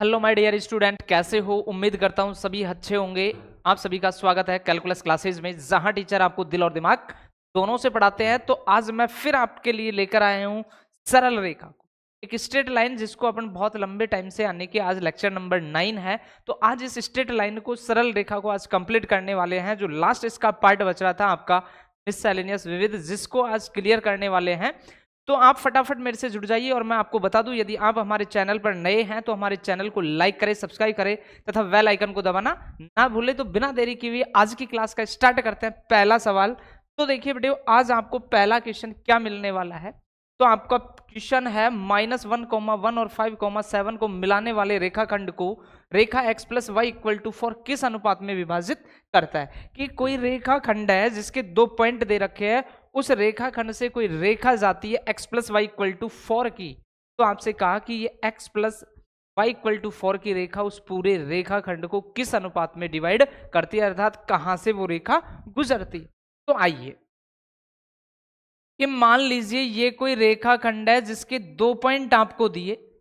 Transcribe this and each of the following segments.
Hello my dear student, कैसे हो? उम्मीद करता हूं सभी अच्छे होंगे। आप सभी का स्वागत है कैलकुलस क्लासेज में, जहां टीचर आपको दिल और दिमाग दोनों से पढ़ाते हैं। तो आज मैं फिर आपके लिए लेकर आया हूं सरल रेखा को, एक स्ट्रेट लाइन जिसको अपन बहुत लंबे टाइम से, यानी कि आज लेक्चर नंबर 9 है। तो आज इस स्ट्रेट लाइन को, सरल रेखा को आज कंप्लीट करने वाले हैं। जो लास्ट इसका पार्ट बच रहा था आपका मिससेलेनियस विविध, जिसको आज क्लियर करने वाले हैं। तो आप फटाफट मेरे से जुड़ जाइए। और मैं आपको बता दूं, यदि आप हमारे चैनल पर नए हैं तो हमारे चैनल को लाइक करें, सब्सक्राइब करें तथा बेल आइकन को दबाना ना भूलें। तो बिना देरी किए हुए आज की क्लास का स्टार्ट करते हैं। पहला सवाल तो देखिए बेटे, आज आपको पहला क्वेश्चन क्या मिलने वाला है। तो आपका क्वेश्चन है -1,1 और 5,7 को मिलाने वाले रेखाखंड को रेखा x plus y equal to 4 किस अनुपात में विभाजित करता है। कि कोई रेखाखंड है जिसके दो पॉइंट दे रखे हैं, उस रेखाखंड से कोई रेखा जाती है x plus y equal to 4 की। तो आपसे कहा कि ये x plus y equal to 4 की रेखा उस पूरे रेखाखंड को किस अनुपात में डिवाइड करती है, अर्थात कहां से वो रेखा गुजरती है। तो आइए कि मान लीजिए ये कोई रेखाखंड है जिसके दो पॉइंट आपको दिए।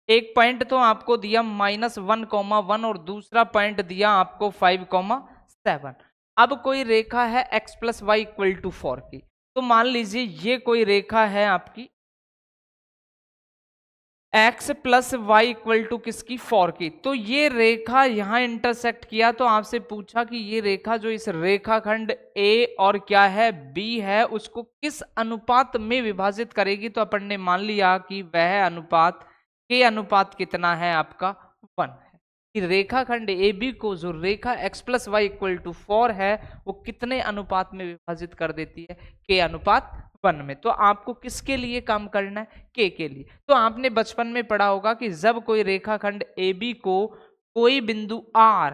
एक पॉइंट तो आपको दिया -1,1 और दूसरा पॉइंट दिया आपको 5,7। अब कोई रेखा है x plus y equal to 4 की। तो मान लीजिए ये कोई रेखा है आपकी x plus y equal to किसकी, 4 की। तो ये रेखा यहां इंटरसेक्ट किया। तो आपसे पूछा कि ये रेखा जो इस रेखाखंड A और क्या है B है, उसको किस अनुपात में विभाजित करेगी। तो अपन ने मान लिया कि वह अनुपात के अनुपात कितना है, आपका 1 है। कि रेखाखंड AB को जो रेखा x plus y equal to 4 है, वो कितने अनुपात में विभाजित कर देती है, के अनुपात 1 में। तो आपको किसके लिए काम करना है, के के लिए। तो आपने बचपन में पढ़ा होगा कि जब कोई रेखाखंड AB को कोई बिंदु R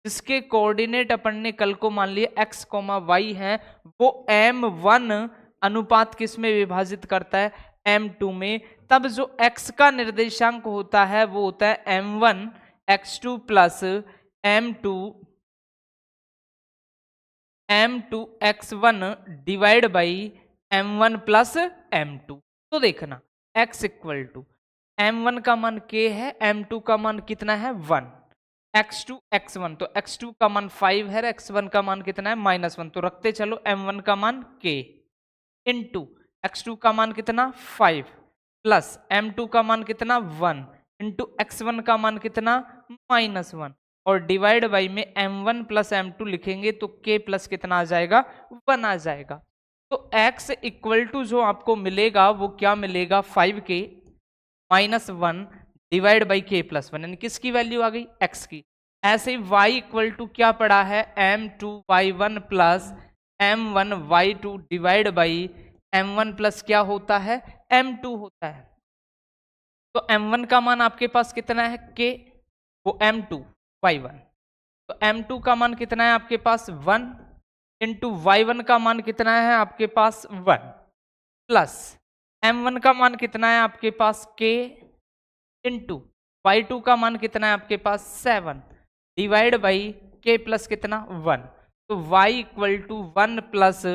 जिसके कोऑर्डिनेट अपन ने कल को मान लिया x, y है, वो M1 अनुपात किस में विभाजित करता है, M2 में। तब जो x का निर्देशांक होता है वो होता है M1 x2 plus M2 x1 divide by M1 plus M2। तो देखना x इक्वल टू M1 का मान k है, M2 का मान कितना है 1, x2 x1। तो x2 का मान 5 है, x1 का मान कितना है -1। तो रखते चलो M1 का मान k इंटू x2 का मान कितना 5 प्लस M2 का मान कितना 1 इंटू x1 का मान कितना -1 और डिवाइड बाई में M1 प्लस M2 लिखेंगे तो k प्लस कितना आ जाएगा 1 आ जाएगा। तो x इक्वल टू जो आपको मिलेगा वो क्या मिलेगा 5k -1 divide by k plus 1, यानी किसकी वैल्यू आ गई, x की। ऐसे ही y इक्वल टू क्या पड़ा है M2 y1 plus M1 y2 divide by M1 plus क्या होता है M2 होता है। तो M1 का मान आपके पास कितना है k, वो M2 y1। तो M2 का मान कितना है आपके पास 1 इंटू y1 का मान कितना है आपके पास 1 प्लस M1 का मान कितना है आपके पास k इंटू y2 का मान कितना है आपके पास 7 डिवाइड बाई k प्लस कितना 1। तो y equal to 1 plus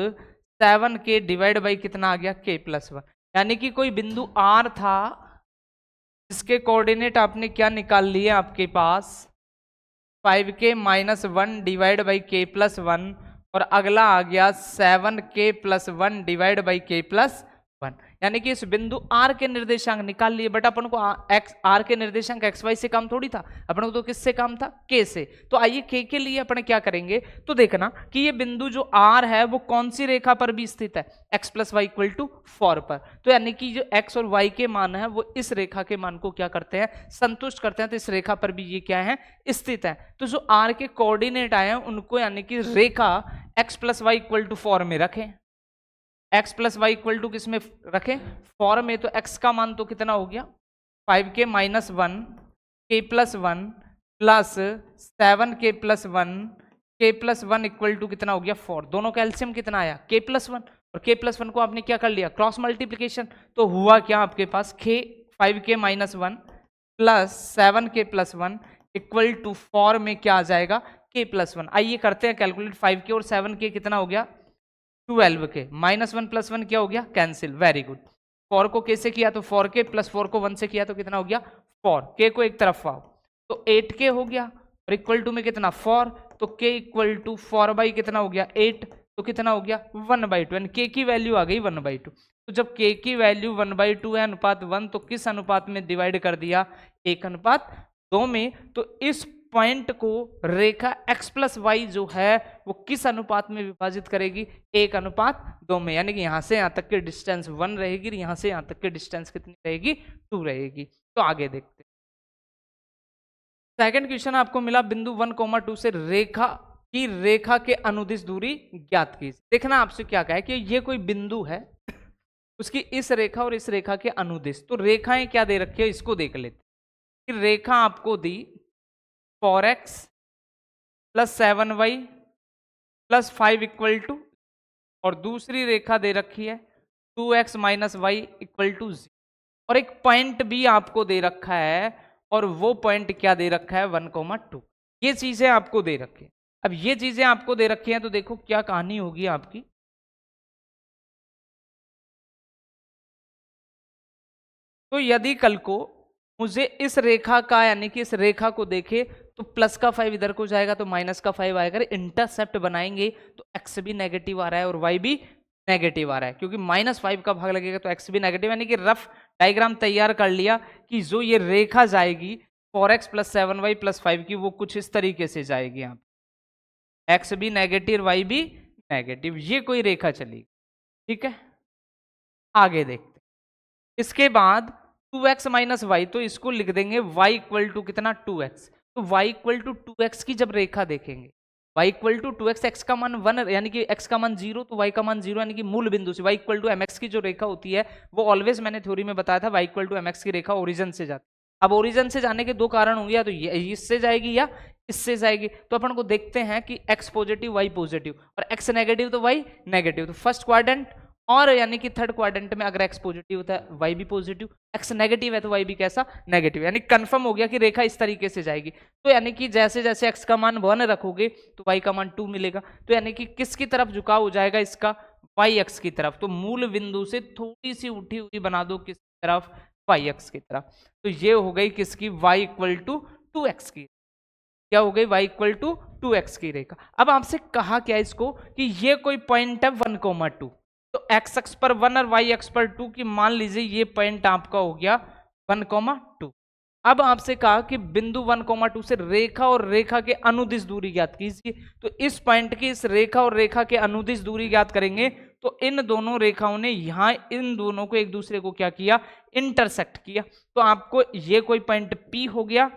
7k divide by कितना आ गया k प्लस 1। यानी कि कोई बिंदु R था जिसके कोऑर्डिनेट आपने क्या निकाल लिए आपके पास 5k -1 divide by k plus 1 और अगला आ गया 7k plus 1 divide by k plus 1। यानी कि इस बिंदु R के निर्देशांक निकाल लिए। बट अपन को R के निर्देशांक xy से काम थोड़ी था, अपन को तो किससे काम था, k से। तो आइए k के लिए अपन क्या करेंगे। तो देखना कि ये बिंदु जो R है वो कौन सी रेखा पर भी स्थित है, x plus y equal to 4 पर। तो यानी कि जो x और y के मान है वो इस रेखा के मान को क्या करते हैं, संतुष्ट करते हैं। तो इस रेखा पर भी ये क्या है, स्थित है। तो जो R के कोऑर्डिनेट आए हैं उनको यानी कि रेखा x plus y equal to 4 में रखें। x plus y equal to किस में रखें, 4 में। तो x का मान तो कितना हो गया 5k -1 k plus 1 plus 7k plus 1 k plus 1 equal to कितना हो गया 4। दोनों का एलसीएम कितना आया k प्लस 1 और k प्लस 1 को आपने क्या कर लिया, क्रॉस मल्टीप्लीकेशन। तो हुआ क्या आपके पास 5k -1 plus 7k plus 1 equal to 4 में क्या आ जाएगा k प्लस 1। आइए करते हैं कैलकुलेट। 5k और 7k कितना हो गया 12k -1 प्लस 1 क्या हो गया कैंसिल, वेरी गुड। 4 को k से किया तो 4k प्लस 4 को 1 से किया तो कितना हो गया 4, k को एक तरफ आओ तो 8k हो गया और इक्वल टू में कितना 4, तो k इक्वल टू 4 बाई कितना हो गया 8, तो कितना हो गया 1/2 एंड k की वैल्यू आ गई 1/2। तो जब k की वैल्यू 1/2 है अनुपात 1, तो किस अनुपात में डिवाइड कर दिया 1:2 में। तो इस पॉइंट को रेखा x प्लस वाई जो है वो किस अनुपात में विभाजित करेगी 1:2 में, यानी कि यहां से यहां तक की डिस्टेंस 1 रहेगी, यहां से यहां तक की डिस्टेंस कितनी रहेगी 2 रहेगी। तो आगे देखते हैं। सेकंड क्वेश्चन आपको मिला बिंदु 1,2 से रेखा के अनुदिश दूरी ज्ञात कीजिए। देखना आपसे क्या कहा है कि ये कोई बिंदु है, उसकी इस रेखा और इस रेखा के अनुदिश, तो रेखाएं क्या दे रखी है इसको देख लेते हैं। रेखा आपको दी 4x plus 7y plus 5 equal to, और दूसरी रेखा दे रखी है 2x minus Y equal to 0, और एक पॉइंट भी आपको दे रखा है, और वो पॉइंट क्या दे रखा है 1,2। ये चीजें आपको दे रखी है। अब ये चीजें आपको दे रखी हैं तो देखो क्या कहानी होगी आपकी। तो यदि कल को मुझे इस रेखा का यानी कि इस रेखा को देखे तो प्लस का 5 इधर को जाएगा तो माइनस का 5 आएगा, इंटरसेप्ट बनाएंगे तो x भी नेगेटिव आ रहा है और y भी नेगेटिव आ रहा है, क्योंकि -5 का भाग लगेगा तो x भी नेगेटिव, यानी कि रफ डायग्राम तैयार कर लिया कि जो ये रेखा जाएगी 4x प्लस 7y प्लस 5 की, वो कुछ इस तरीके से जाएगी। यहाँ x भी नेगेटिव y भी नेगेटिव, ये कोई रेखा चलेगी। ठीक है, आगे देखते। इसके बाद 2x माइनस वाई, तो इसको लिख देंगे y इक्वल टू कितना 2x। तो y इक्वल टू 2x की जब रेखा देखेंगे, y equal to 2x, x का मान 1 यानी कि x का मान 0 तो y का मान 0 यानी कि मूल बिंदु से y इक्वल टू mx की जो रेखा होती है वो ऑलवेज मैंने थ्योरी में बताया था y इक्वल टू mx की रेखा ओरिजिन से जाती है। अब ओरिजिन से जाने के दो कारण होंगे, या तो इससे जाएगी या इससे जाएगी। तो अपन को देखते हैं कि x पॉजिटिव y पॉजिटिव और x नेगेटिव तो y नेगेटिव, तो फर्स्ट क्वाड्रेंट और यानी कि थर्ड क्वाड्रेंट में अगर x पॉजिटिव होता है y भी पॉजिटिव, x नेगेटिव है तो y भी कैसा नेगेटिव, यानी कंफर्म हो गया कि रेखा इस तरीके से जाएगी। तो यानी कि जैसे जैसे x का मान 1 रखोगे तो y का मान 2 मिलेगा, तो यानी कि किसकी तरफ झुकाव हो जाएगा इसका y-x की तरफ। तो मूल बिंदु से थोड़ी सी उठी हुई बना दो किसकी तरफ y-x की तरफ। तो ये हो गई किसकी y इक्वल टू 2x की, क्या हो गई y इक्वल टू 2x की रेखा। अब आपसे कहा क्या इसको कि ये कोई पॉइंट है 1,2, तो x अक्ष पर 1 और y अक्ष पर 2 की मान लीजिए ये पॉइंट आपका हो गया 1,2। अब आपसे कहा कि बिंदु 1,2 से रेखा और रेखा के अनुदिश दूरी ज्ञात कीजिए। तो इस पॉइंट की इस रेखा और रेखा के अनुदिश दूरी ज्ञात करेंगे, तो इन दोनों रेखाओं ने यहां इन दोनों को एक दूसरे को क्या किया इंटरसेक्ट किया। तो आपको ये कोई पॉइंट P हो गया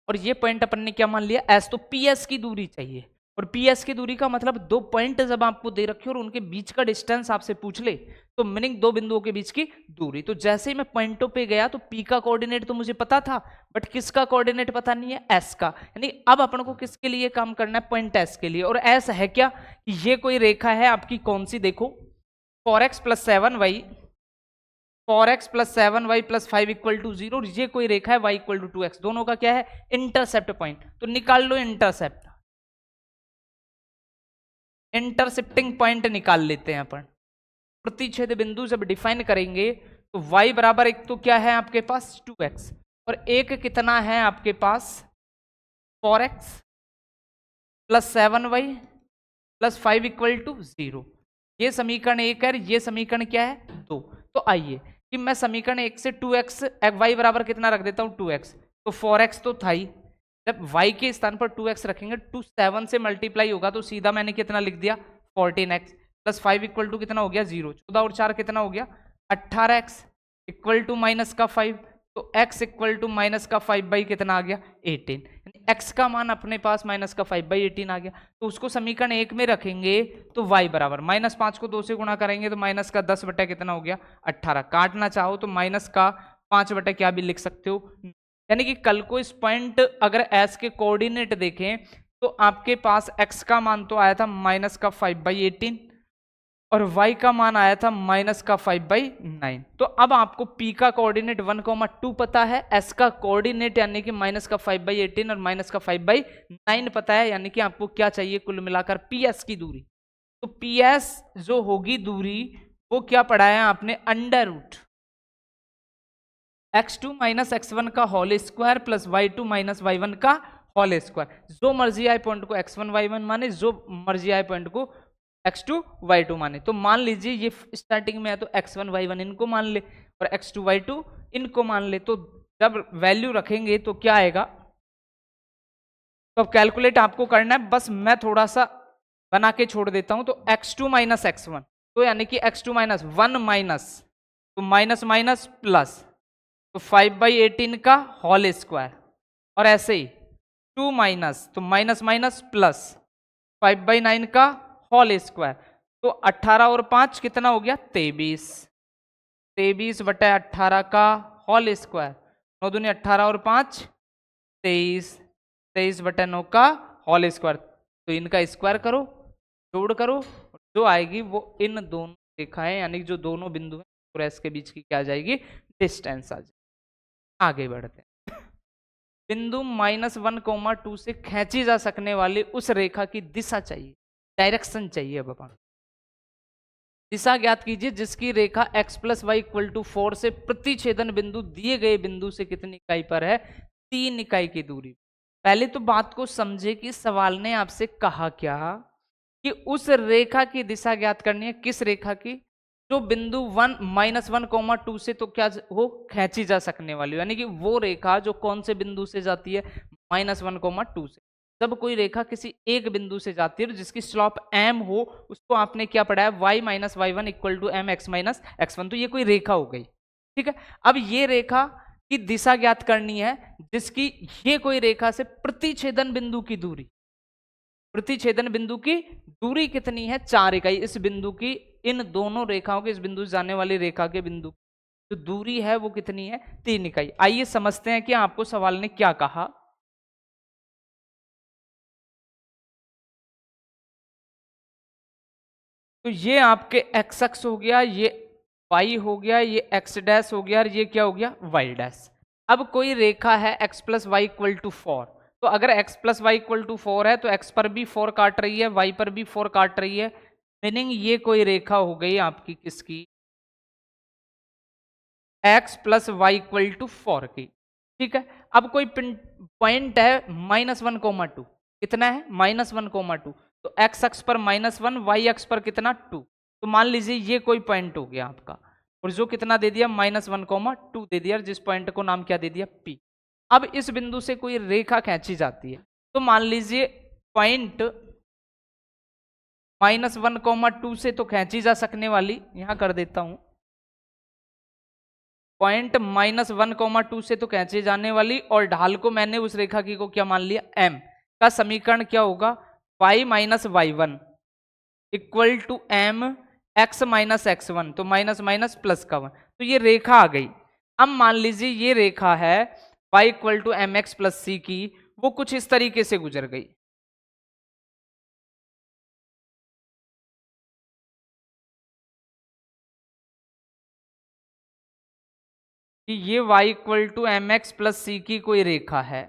और ये पॉइंट अपन ने क्या मान लिया S, तो PS की दूरी चाहिए। और PS की दूरी का मतलब दो पॉइंट जब आपको दे रखे और उनके बीच का डिस्टेंस आपसे पूछ ले तो मीनिंग दो बिंदुओं के बीच की दूरी। तो जैसे ही मैं पॉइंटों पे गया तो P का कोऑर्डिनेट तो मुझे पता था, बट किसका कोऑर्डिनेट पता नहीं है, S का। यानी अब अपन को किसके लिए काम करना है, पॉइंट S के लिए। और S है क्या, ये कोई रेखा है आपकी कौन सी, देखो 4x plus 7y 4x plus 7y plus 5 equal to 0, ये कोई रेखा है y इक्वल टू 2x, दोनों का क्या है इंटरसेप्ट पॉइंट। तो निकाल लो इंटरसेप्ट, इंटरसेप्टिंग पॉइंट निकाल लेते हैं अपन। प्रतिच्छेद बिंदु जब डिफाइन करेंगे तो y बराबर एक तो क्या है आपके पास 2x और एक कितना है आपके पास 4x plus 7y plus 5 equal to 0। ये समीकरण 1 है, ये समीकरण क्या है 2। तो आइए कि मैं समीकरण 1 से 2x y बराबर कितना रख देता हूं 2x, तो 4x तो था ही, जब y के स्थान पर 2x रखेंगे 2 7 से मल्टीप्लाई होगा तो सीधा मैंने कितना लिख दिया 14x प्लस 5 इक्वल टू कितना हो गया 0, 14 और 4 कितना हो गया 18x इक्वल टू माइनस का 5, तो x इक्वल टू माइनस का 5 बाई कितना आ गया 18, यानी x का मान अपने पास माइनस का 5 बाई 18 आ गया। तो उसको समीकरण 1 में रखेंगे तो y बराबर -5 को 2 से गुणा करेंगे तो माइनस का 10 बटा कितना हो गया 18, काटना चाहो तो माइनस का 5 बटा क्या भी लिख सकते हो। यानी कि कल को इस पॉइंट अगर s के कोऑर्डिनेट देखें तो आपके पास x का मान तो आया था माइनस का 5 बाई 18 और y का मान आया था माइनस का 5 बाई 9। तो अब आपको p का कोऑर्डिनेट 1,2 पता है, s का कोऑर्डिनेट यानी कि माइनस का 5 बाई 18 और माइनस का 5 बाई 9 पता है, यानी कि आपको क्या चाहिए कुल मिलाकर ps की दूरी। तो ps जो होगी दूरी वो क्या पढ़ाया आपने, under root x2 minus x1 का whole square plus y2 minus y1 का होल स्क्वायर। जो मर्जी आए पॉइंट को x1 y1 माने, जो मर्जी आए पॉइंट को x2 y2 माने। तो मान लीजिए ये स्टार्टिंग में है तो x1 y1 इनको मान ले और x2 y2 इनको मान ले। तो जब वैल्यू रखेंगे तो क्या आएगा, तो अब कैलकुलेट आपको करना है, बस मैं थोड़ा सा बना के छोड़ देता हूं। तो x2 माइनस x1, तो यानी कि x2 माइनस 1 माइनस, तो माइनस माइनस प्लस, तो 5/18 का होल स्क्वायर, और ऐसे ही 2 माइनस, तो माइनस माइनस प्लस 5/9 का होल स्क्वायर। तो 18 और 5 कितना हो गया, 23, 23/18 का होल स्क्वायर, 9 दूनी 18 और 5 23, 23/9 का होल स्क्वायर। तो इनका स्क्वायर करो, जोड़ करो, जो आएगी वो इन दोनों रेखाएं यानी जो दोनों बिंदु हैं और एस के बीच की क्या आ जाएगी, डिस्टेंस आ जाएगी। आगे बढ़ते हैं। बिंदु -1, 2 से खींची जा सकने वाली उस रेखा की दिशा चाहिए, डायरेक्शन चाहिए। अब अपन दिशा ज्ञात कीजिए जिसकी रेखा x + y = 4 से प्रतिच्छेदन बिंदु दिए गए बिंदु से कितनी इकाई पर है, 3 इकाई की दूरी। पहले तो बात को समझे कि सवाल ने आपसे कहा क्या कि उस रेखा की दिशा ज्ञात करनी है। किस रेखा की, जो बिंदु -1, 2 से तो क्या वो खींची जा सकने वाली, यानी कि वो रेखा जो कौन से बिंदु से जाती है, -1, 2 से। जब कोई रेखा किसी एक बिंदु से जाती है जिसकी स्लॉप m हो, उसको आपने क्या पढ़ा है, y - y1 = mx - x1। तो ये कोई रेखा हो गई, ठीक है। अब ये रेखा की दिशा ज्ञात करनी है जिसकी ये कोई रेखा से प्रतिच्छेदन बिंदु की दूरी, प्रतिच्छेदन बिंदु की दूरी कितनी है, 4 इकाई। इस बिंदु की, इन दोनों रेखाओं के, इस बिंदु से जाने वाली रेखा के बिंदु जो दूरी है वो कितनी है, 3 इकाई। आइए समझते हैं कि आपको सवाल ने क्या कहा। तो ये आपके एक्स अक्ष हो गया, ये वाई हो गया, ये एक्स डैश हो गया और ये क्या हो गया, वाई डैश। अब कोई रेखा है x + y = 4। तो अगर x + y = 4 है तो x पर भी 4 काट रही है, y पर भी 4 काट रही है, मीनिंग ये कोई रेखा हो गई आपकी किसकी, x + y = 4 की, ठीक है। अब कोई पॉइंट है -1, 2, कितना है, -1, 2। तो x अक्ष पर -1, y अक्ष पर कितना, 2। तो मान लीजिए ये कोई पॉइंट हो गया आपका, और जो कितना दे दिया, -1, 2 दे दिया, जिस पॉइंट को नाम क्या दे दिया, P। अब इस बिंदु से कोई रेखा खींची जाती है, तो मान लीजिए पॉइंट -1, 2 से तो खींची जा सकने वाली, यहां कर देता हूं, पॉइंट -1, 2 से तो खींचे जाने वाली, और ढाल को मैंने उस रेखा की को क्या मान लिया, m। का समीकरण क्या होगा, y - y1 = m x - x1। तो माइनस माइनस प्लस का 1, तो ये रेखा आ गई। अब मान लीजिए ये रेखा है y = mx + c की, वो कुछ इस तरीके से गुजर गई। कि ये y = mx + c की कोई रेखा है,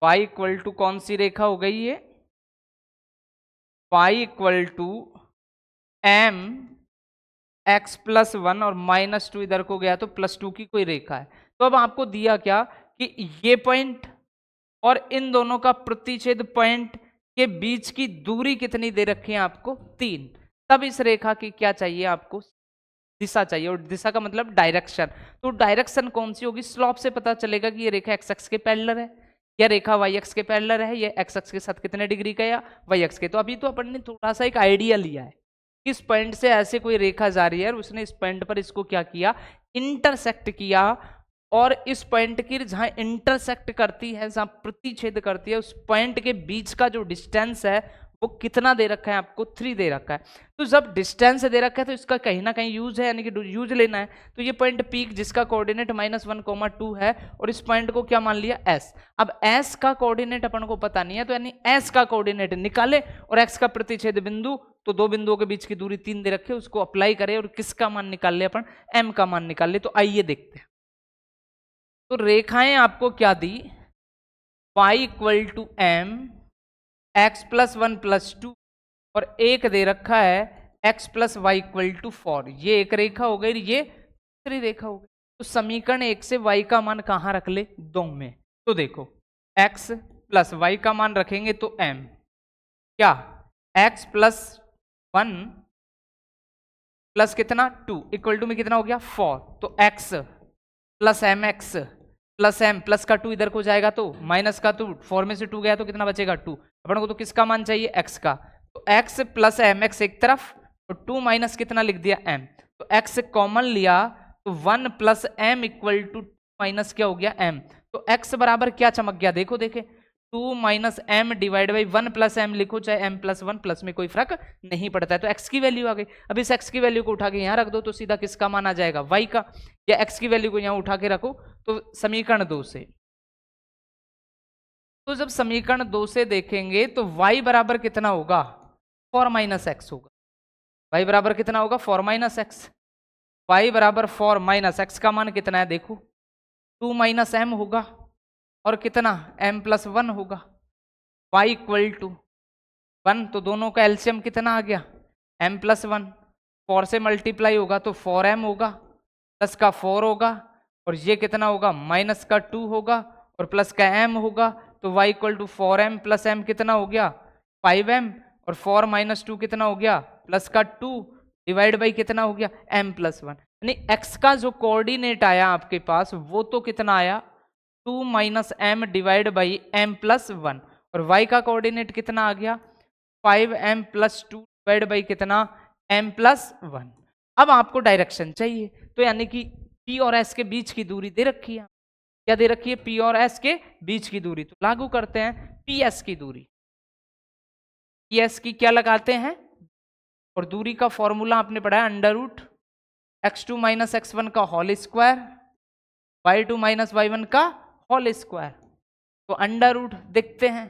y = कौन सी रेखा हो गई ये, y = m x + 1 और -2 इधर को गया तो +2 की कोई रेखा है। तो अब आपको दिया क्या कि ये पॉइंट और इन दोनों का प्रतिच्छेद पॉइंट के बीच की दूरी कितनी दे रखी है आपको, 3। तब इस रेखा की क्या चाहिए आपको, दिशा चाहिए, और दिशा का मतलब डायरेक्शन। तो डायरेक्शन कौन सी होगी, स्लॉप से पता चलेगा कि ये रेखा x अक्ष के पैरेलल है, या रेखा y अक्ष के पैरेलल है, ये x अक्ष के साथ कितने डिग्री का, या y अक्ष के। तो अभी तो अपन ने थोड़ा सा एक आइडिया लिया है, इस पॉइंट से ऐसे कोई रेखा जा रही है और उसने इस पॉइंट पर इसको क्या किया, इंटरसेक्ट किया, और इस पॉइंट की जहां इंटरसेक्ट करती है, जहां प्रतिच्छेद करती है, उस पॉइंट के बीच का जो डिस्टेंस है वो कितना दे रखा है आपको, 3 दे रखा है। तो जब डिस्टेंस दे रखा है तो इसका कहीं ना कहीं यूज है, यानी कि यूज लेना है। तो ये पॉइंट पीक जिसका कोऑर्डिनेट -1, 2 है, और इस पॉइंट को क्या मान लिया, s। अब s का कोऑर्डिनेट अपन को पता नहीं है, तो यानी s का कोऑर्डिनेट निकाले और x का प्रतिच्छेद बिंदु, तो दो बिंदुओं के बीच की दूरी 3 दे रखे, उसको अप्लाई करें और किसका मान निकाल ले अपन, m का मान निकाल ले। तो आइए देखते हैं। तो रेखाएं आपको क्या दी, y = m x + 1 + 2 और एक दे रखा है x plus y equal to 4। ये एक रेखा हो गई, ये दूसरी रेखा हो गई। तो समीकरण 1 से y का मान कहाँ रख ले? 2 में। तो देखो x प्लस वाई का मान रखेंगे तो m, क्या x प्लस 1 प्लस कितना 2 इक्वल टू में कितना हो गया 4। तो x plus m x plus m plus का 2 इधर को जाएगा तो माइनस का 2, 4 में से 2 गया तो कितना बचेगा 2। अपन को तो किसका मान चाहिए? x का। तो x प्लस एम एक्स एक तरफ और 2 माइनस कितना लिख दिया m। तो x कॉमन लिया तो 1 plus m equal to minus क्या हो गया m। तो x बराबर क्या चमक गया? देखो देखे 2 minus m divide by 1 plus m लिखो चाहे m प्लस 1 प्लस में कोई फर्क नहीं पड़ता है। तो x की वैल्यू आ गई। अब इस x की वैल्यू को उठा के यहाँ रख दो तो सीधा किसका मान आ जाएगा? y का। या x की वैल्यू को यहाँ उठा के रखो तो समीकरण 2 से। तो जब समीकरण 2 से देखेंगे तो y बराबर कितना होगा? 4 माइनस एक्स होगा। y बराबर कितना होगा? 4 माइनस एक्स। y बराबर 4 माइनस एक्स का मान कितना है? देखो 2 माइनस एम होगा और कितना m प्लस 1 होगा। y इक्वल टू 1, तो दोनों का एलसीएम कितना आ गया? m plus 1। 4 से मल्टीप्लाई होगा तो 4m होगा, प्लस का 4 होगा और ये कितना होगा? माइनस का 2 होगा और प्लस का m होगा। तो y equal to 4m plus m कितना हो गया? 5m और 4 माइनस 2 कितना हो गया? प्लस का 2 डिवाइड बाई कितना हो गया? m plus 1। यानी x का जो कोऑर्डिनेट आया आपके पास वो तो कितना आया? 2 minus m divide by m plus 1 और y का कोऑर्डिनेट कितना आ गया? 5m प्लस 2 डिवाइड बाई कितना? m plus 1। अब आपको डायरेक्शन चाहिए तो यानी कि p और s के बीच की दूरी दे रखी है। क्या दे रखी है? p और s के बीच की दूरी। तो लागू करते हैं ps की दूरी। ps की क्या लगाते हैं? और दूरी का फॉर्मूला आपने पढ़ा है under root x2 minus x1 का whole square y2 minus y1 का होल स्क्वायर। तो अंडर रूट देखते हैं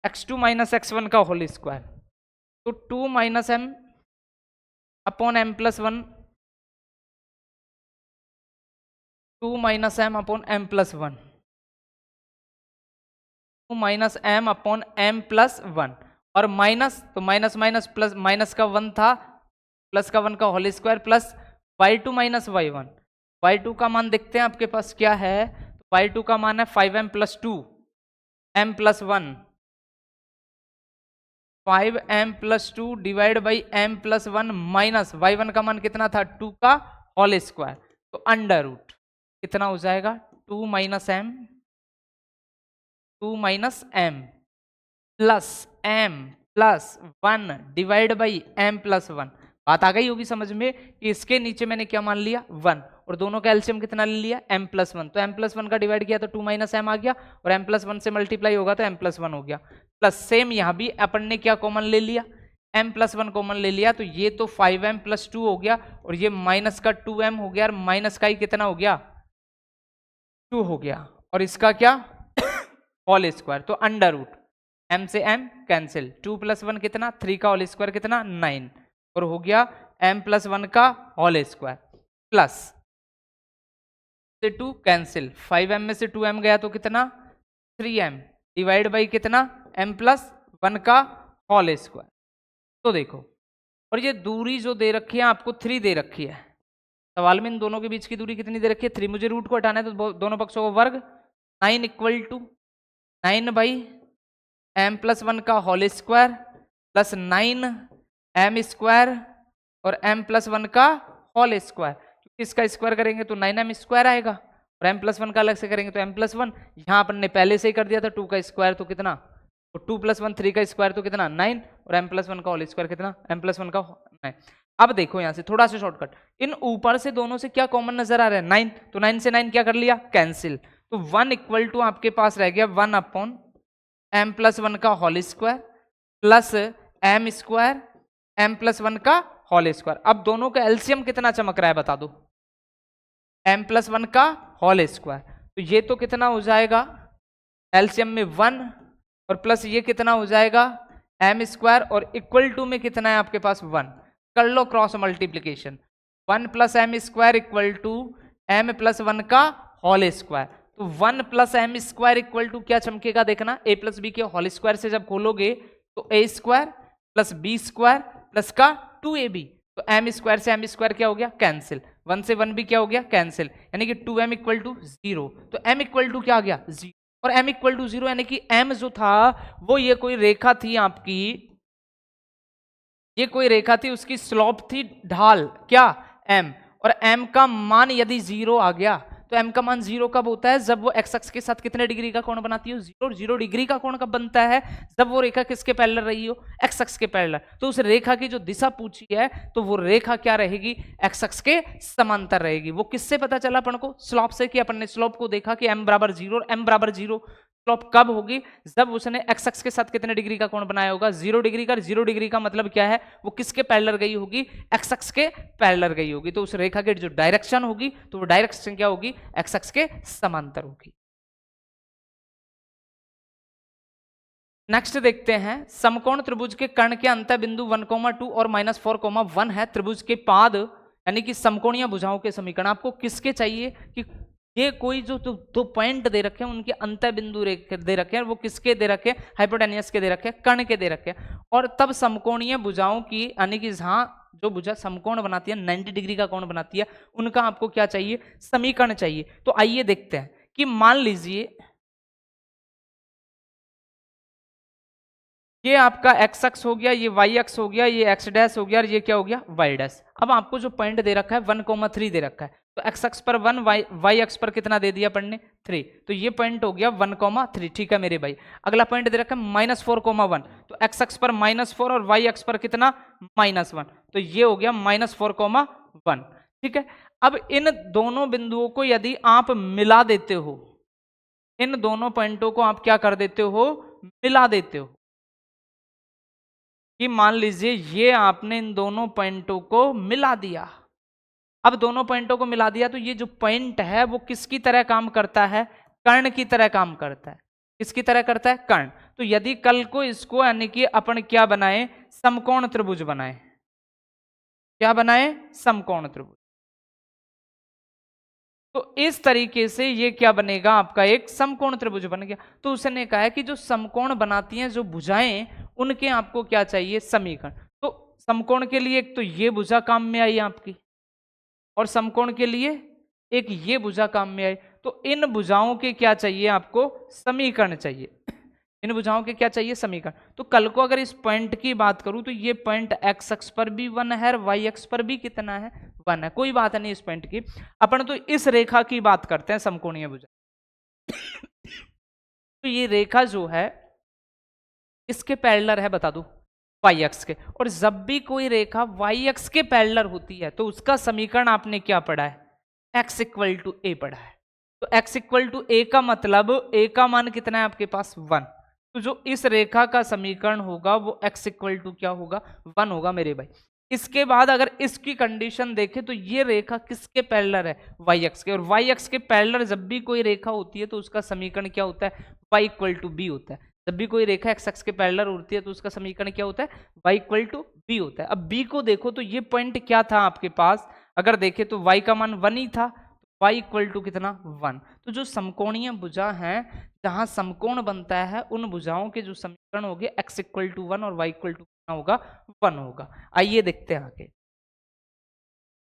x2 माइनस x1 का होल स्क्वायर, तो 2 minus m upon m plus 1, 2 minus m upon m plus 1, 2 minus m upon m plus 1 और minus, तो minus minus plus, minus का 1 था प्लस का 1 का whole square plus y2 minus y1। y2 का मान देखते हैं आपके पास क्या है? y2 का मान है 5m plus 2 m plus 1, 5m plus 2 divide by m plus 1 minus y1 का मान कितना था? 2 का होल स्क्वायर। तो अंडर रूट कितना हो जाएगा? 2 minus m, 2 minus m plus m plus 1 divide by m plus 1। बात आ गई होगी समझ में कि इसके नीचे मैंने क्या मान लिया? 1 और दोनों का एलसीएम कितना ले लिया? m plus 1। तो m प्लस 1 का डिवाइड किया तो 2 माइनस m आ गया और m प्लस 1 से मल्टीप्लाई होगा तो m प्लस 1 हो गया। प्लस सेम यहाँ भी अपन ने क्या कॉमन ले लिया? m प्लस 1 कॉमन ले लिया। तो ये तो 5m प्लस 2 हो गया और ये माइनस का 2m हो गया और माइनस का ही कितना हो गया? 2 हो गया और इसका क्या? Whole square. तो अंडर रूट m से m कैंसिल, 2 प्लस 1 कितना? 3 का होल स्क्वायर कितना? 9 और हो गया m प्लस 1 का होल स्क्वायर प्लस से 2 कैंसिल, 5m में से 2m गया तो कितना? 3m डिवाइड बाई कितना? m प्लस 1 का होल स्क्वायर। तो देखो, और ये दूरी जो दे रखी है आपको 3 दे रखी है। सवाल में इन दोनों के बीच की दूरी कितनी दे रखी है? 3। मुझे रूट को हटाना है तो दोनों पक्षों को वर्ग, 9 equal to 9 by m plus 1 का whole square plus 9 m square और m प्लस 1 का होल स्क्वायर। क्योंकि इसका स्क्वायर करेंगे तो 9m स्क्वायर आएगा और m प्लस 1 का अलग से करेंगे तो m प्लस 1। यहाँ अपन ने पहले से ही कर दिया था 2 का स्क्वायर तो कितना? तो 2 प्लस 1 3 का स्क्वायर तो कितना? 9 और m प्लस 1 का होल स्क्वायर कितना? m प्लस 1 का 9। अब देखो यहाँ से थोड़ा सा शॉर्टकट, इन ऊपर से दोनों से क्या कॉमन नजर आ रहा है? 9। तो 9 से 9 क्या कर लिया? कैंसिल। तो 1 इक्वल टू आपके पास रह गया 1 अपॉन m प्लस 1 का whole square plus m square m plus 1 का होल स्क्वायर। अब दोनों का एलसीएम कितना चमक रहा है बता दो? m प्लस 1 का होल स्क्वायर। तो ये तो कितना हो जाएगा? एलसीएम में 1 और प्लस ये कितना हो जाएगा? m स्क्वायर और इक्वल टू में कितना है आपके पास? 1। कर लो cross multiplication, 1 plus m square equal to m plus 1 का होल स्क्वायर। तो 1 plus m square equal to क्या चमकेगा? देखना a प्लस बी के होल स्क्वायर से जब खोलोगे तो a square plus B square plus का 2ab, तो एम स्क्वायर से एम स्क्वायर क्या हो गया, कैंसिल, 1 से 1 भी क्या हो गया, कैंसिल, यानी कि 2m इक्वल टू 0, तो m इक्वल टू क्या आ गया 0, और m इक्वल टू 0 यानी कि m जो था वो ये कोई रेखा थी आपकी, ये कोई रेखा थी, उसकी स्लोप थी ढाल क्या m, और m का मान यदि 0 आ गया, तो m का मान 0 कब होता है, जब वो x अक्ष के साथ कितने डिग्री का कोण बनाती है, 0, 0 डिग्री का कोण कब बनता है, जब वो रेखा किसके पैरेलल रही हो, x अक्ष के पैरेलल, तो उस रेखा की जो दिशा पूछी है तो वो रेखा क्या रहेगी, x अक्ष के समांतर रहेगी। वो किससे पता चला अपन को, स्लोप से, कि अपन ने स्लोप को देखा कि m बराबर 0 और m बराबर 0, स्लोप कब होगी, जब उसने x अक्ष के साथ कितने डिग्री का कोण बनाया होगा, 0 डिग्री का, 0 डिग्री का मतलब क्या है, वो किसके पैरेलल गई होगी, x अक्ष के पैरेलल गई होगी, तो उस रेखा की जो डायरेक्शन होगी तो वो डायरेक्शन क्या होगी, x अक्ष के समांतर होगी। नेक्स्ट देखते हैं, समकोण त्रिभुज के कर्ण के अंत बिंदु 1,2 और -4,1 है, त्रिभुज के पाद यानी कि समकोणीय भुजाओं के समीकरण आपको किसके चाहिए, कि ये कोई जो दो पॉइंट दे रखे हैं उनके अंत बिंदु दे रखे हैं, वो किसके दे रखे हैं, हाइपोटेनियस के दे रखे हैं, कर्ण के दे रखे हैं, और तब समकोणीय भुजाओं की यानी कि जहां जो भुजा समकोण बनाती है 90 डिग्री का कोण बनाती है, उनका आपको क्या चाहिए, समीकरण चाहिए। तो आइए देखते हैं कि मान लीजिए ये आपका एक्स अक्ष हो गया, ये वाई अक्ष हो गया, ये एक्स डैश हो गया और ये क्या हो गया, वाई डैश। अब आपको जो पॉइंट दे रखा है 1,3 दे रखा है, तो एक्स अक्ष पर 1, वाई अक्ष पर कितना दे दिया अपन ने 3, तो ये पॉइंट हो गया 1,3, ठीक है मेरे भाई। अगला पॉइंट दे रखा है -4,1, तो एक्स अक्ष पर -4 और वाई अक्ष पर कितना -1, तो ये हो गया -4,1, ठीक है। अब इन दोनों बिंदुओं को यदि आप मिला देते हो, इन दोनों पॉइंटों को आप क्या कर देते हो, मिला देते हो, कि मान लीजिए ये आपने इन दोनों पॉइंटों को मिला दिया। अब दोनों पॉइंटों को मिला दिया तो ये जो पॉइंट है वो किसकी तरह काम करता है, कर्ण की तरह काम करता है। किसकी तरह करता है, कर्ण। तो यदि कल को इसको यानी कि अपन क्या बनाए, समकोण त्रिभुज बनाए, क्या बनाए, समकोण त्रिभुज, तो इस तरीके से ये क्या बनेगा, आपका एक समकोण त्रिभुज बन गया। तो उसने कहा है कि जो समकोण बनाती हैं जो भुजाएं, उनके आपको क्या चाहिए, समीकरण। तो समकोण के लिए एक तो ये भुजा काम में आई आपकी, और समकोण के लिए एक ये भुजा काम में आई, तो इन भुजाओं के क्या चाहिए आपको, समीकरण चाहिए। इन भुजाओं के क्या चाहिए, समीकरण। तो कल को अगर इस पॉइंट की बात करूं तो ये पॉइंट एक्स अक्ष पर भी 1 है और वाई अक्ष पर भी कितना है, 1 है। कोई बात नहीं इस पॉइंट की, अपन तो इस रेखा की बात करते हैं, समकोणीय भुजा। तो ये रेखा जो है इसके पैरेलल है, बता दो, वाई अक्ष के। और जब भी कोई रेखा वाई अक्ष के पैरेलल होती है तो उसका समीकरण आपने क्या पढ़ा है, x इक्वल टू ए पढ़ा है। तो x इक्वल टू ए का मतलब a का मान कितना है आपके पास, 1। तो जो इस रेखा का समीकरण होगा वो x इक्वल टू क्या होगा, 1 होगा मेरे भाई। इसके बाद अगर इसकी कंडीशन देखें तो ये रेखा किसके पैरेलल है, वाई अक्ष के। और वाई अक्ष के पैरेलल जब भी कोई रेखा होती है तो उसका समीकरण क्या होता है, y इक्वल टू बी होता है। जब भी कोई रेखा एक्स अक्ष के पैरेलल होती है तो उसका समीकरण क्या होता है, y इक्वल टू बी होता है। अब b को देखो तो ये पॉइंट क्या था आपके पास, अगर देखे तो y का मान 1 ही था, y इक्वल टू कितना, 1। तो जो समकोणीय भुजा है जहां समकोण बनता है उन भुजाओं के जो समीकरण हो गए x इक्वल टू 1 और y इक्वल टू कितना होगा, 1 होगा। आइए देखते हैं आगे।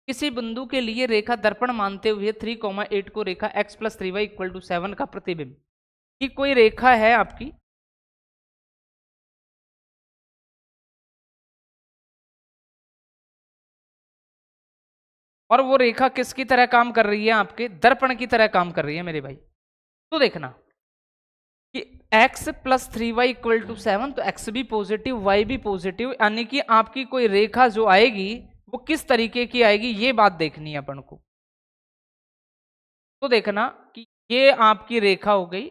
किसी बिंदु के लिए रेखा दर्पण मानते हुए 3,8 को रेखा x plus 3y equal to 7 का प्रतिबिंब, कि कोई रेखा है आपकी, और वो रेखा किसकी तरह काम कर रही है, आपके दर्पण की तरह काम कर रही है मेरे भाई। तो देखना कि x plus 3y equal to 7, तो x भी पॉजिटिव y भी पॉजिटिव, यानी कि आपकी कोई रेखा जो आएगी वो किस तरीके की आएगी, ये बात देखनी है अपन को। तो देखना कि ये आपकी रेखा हो गई,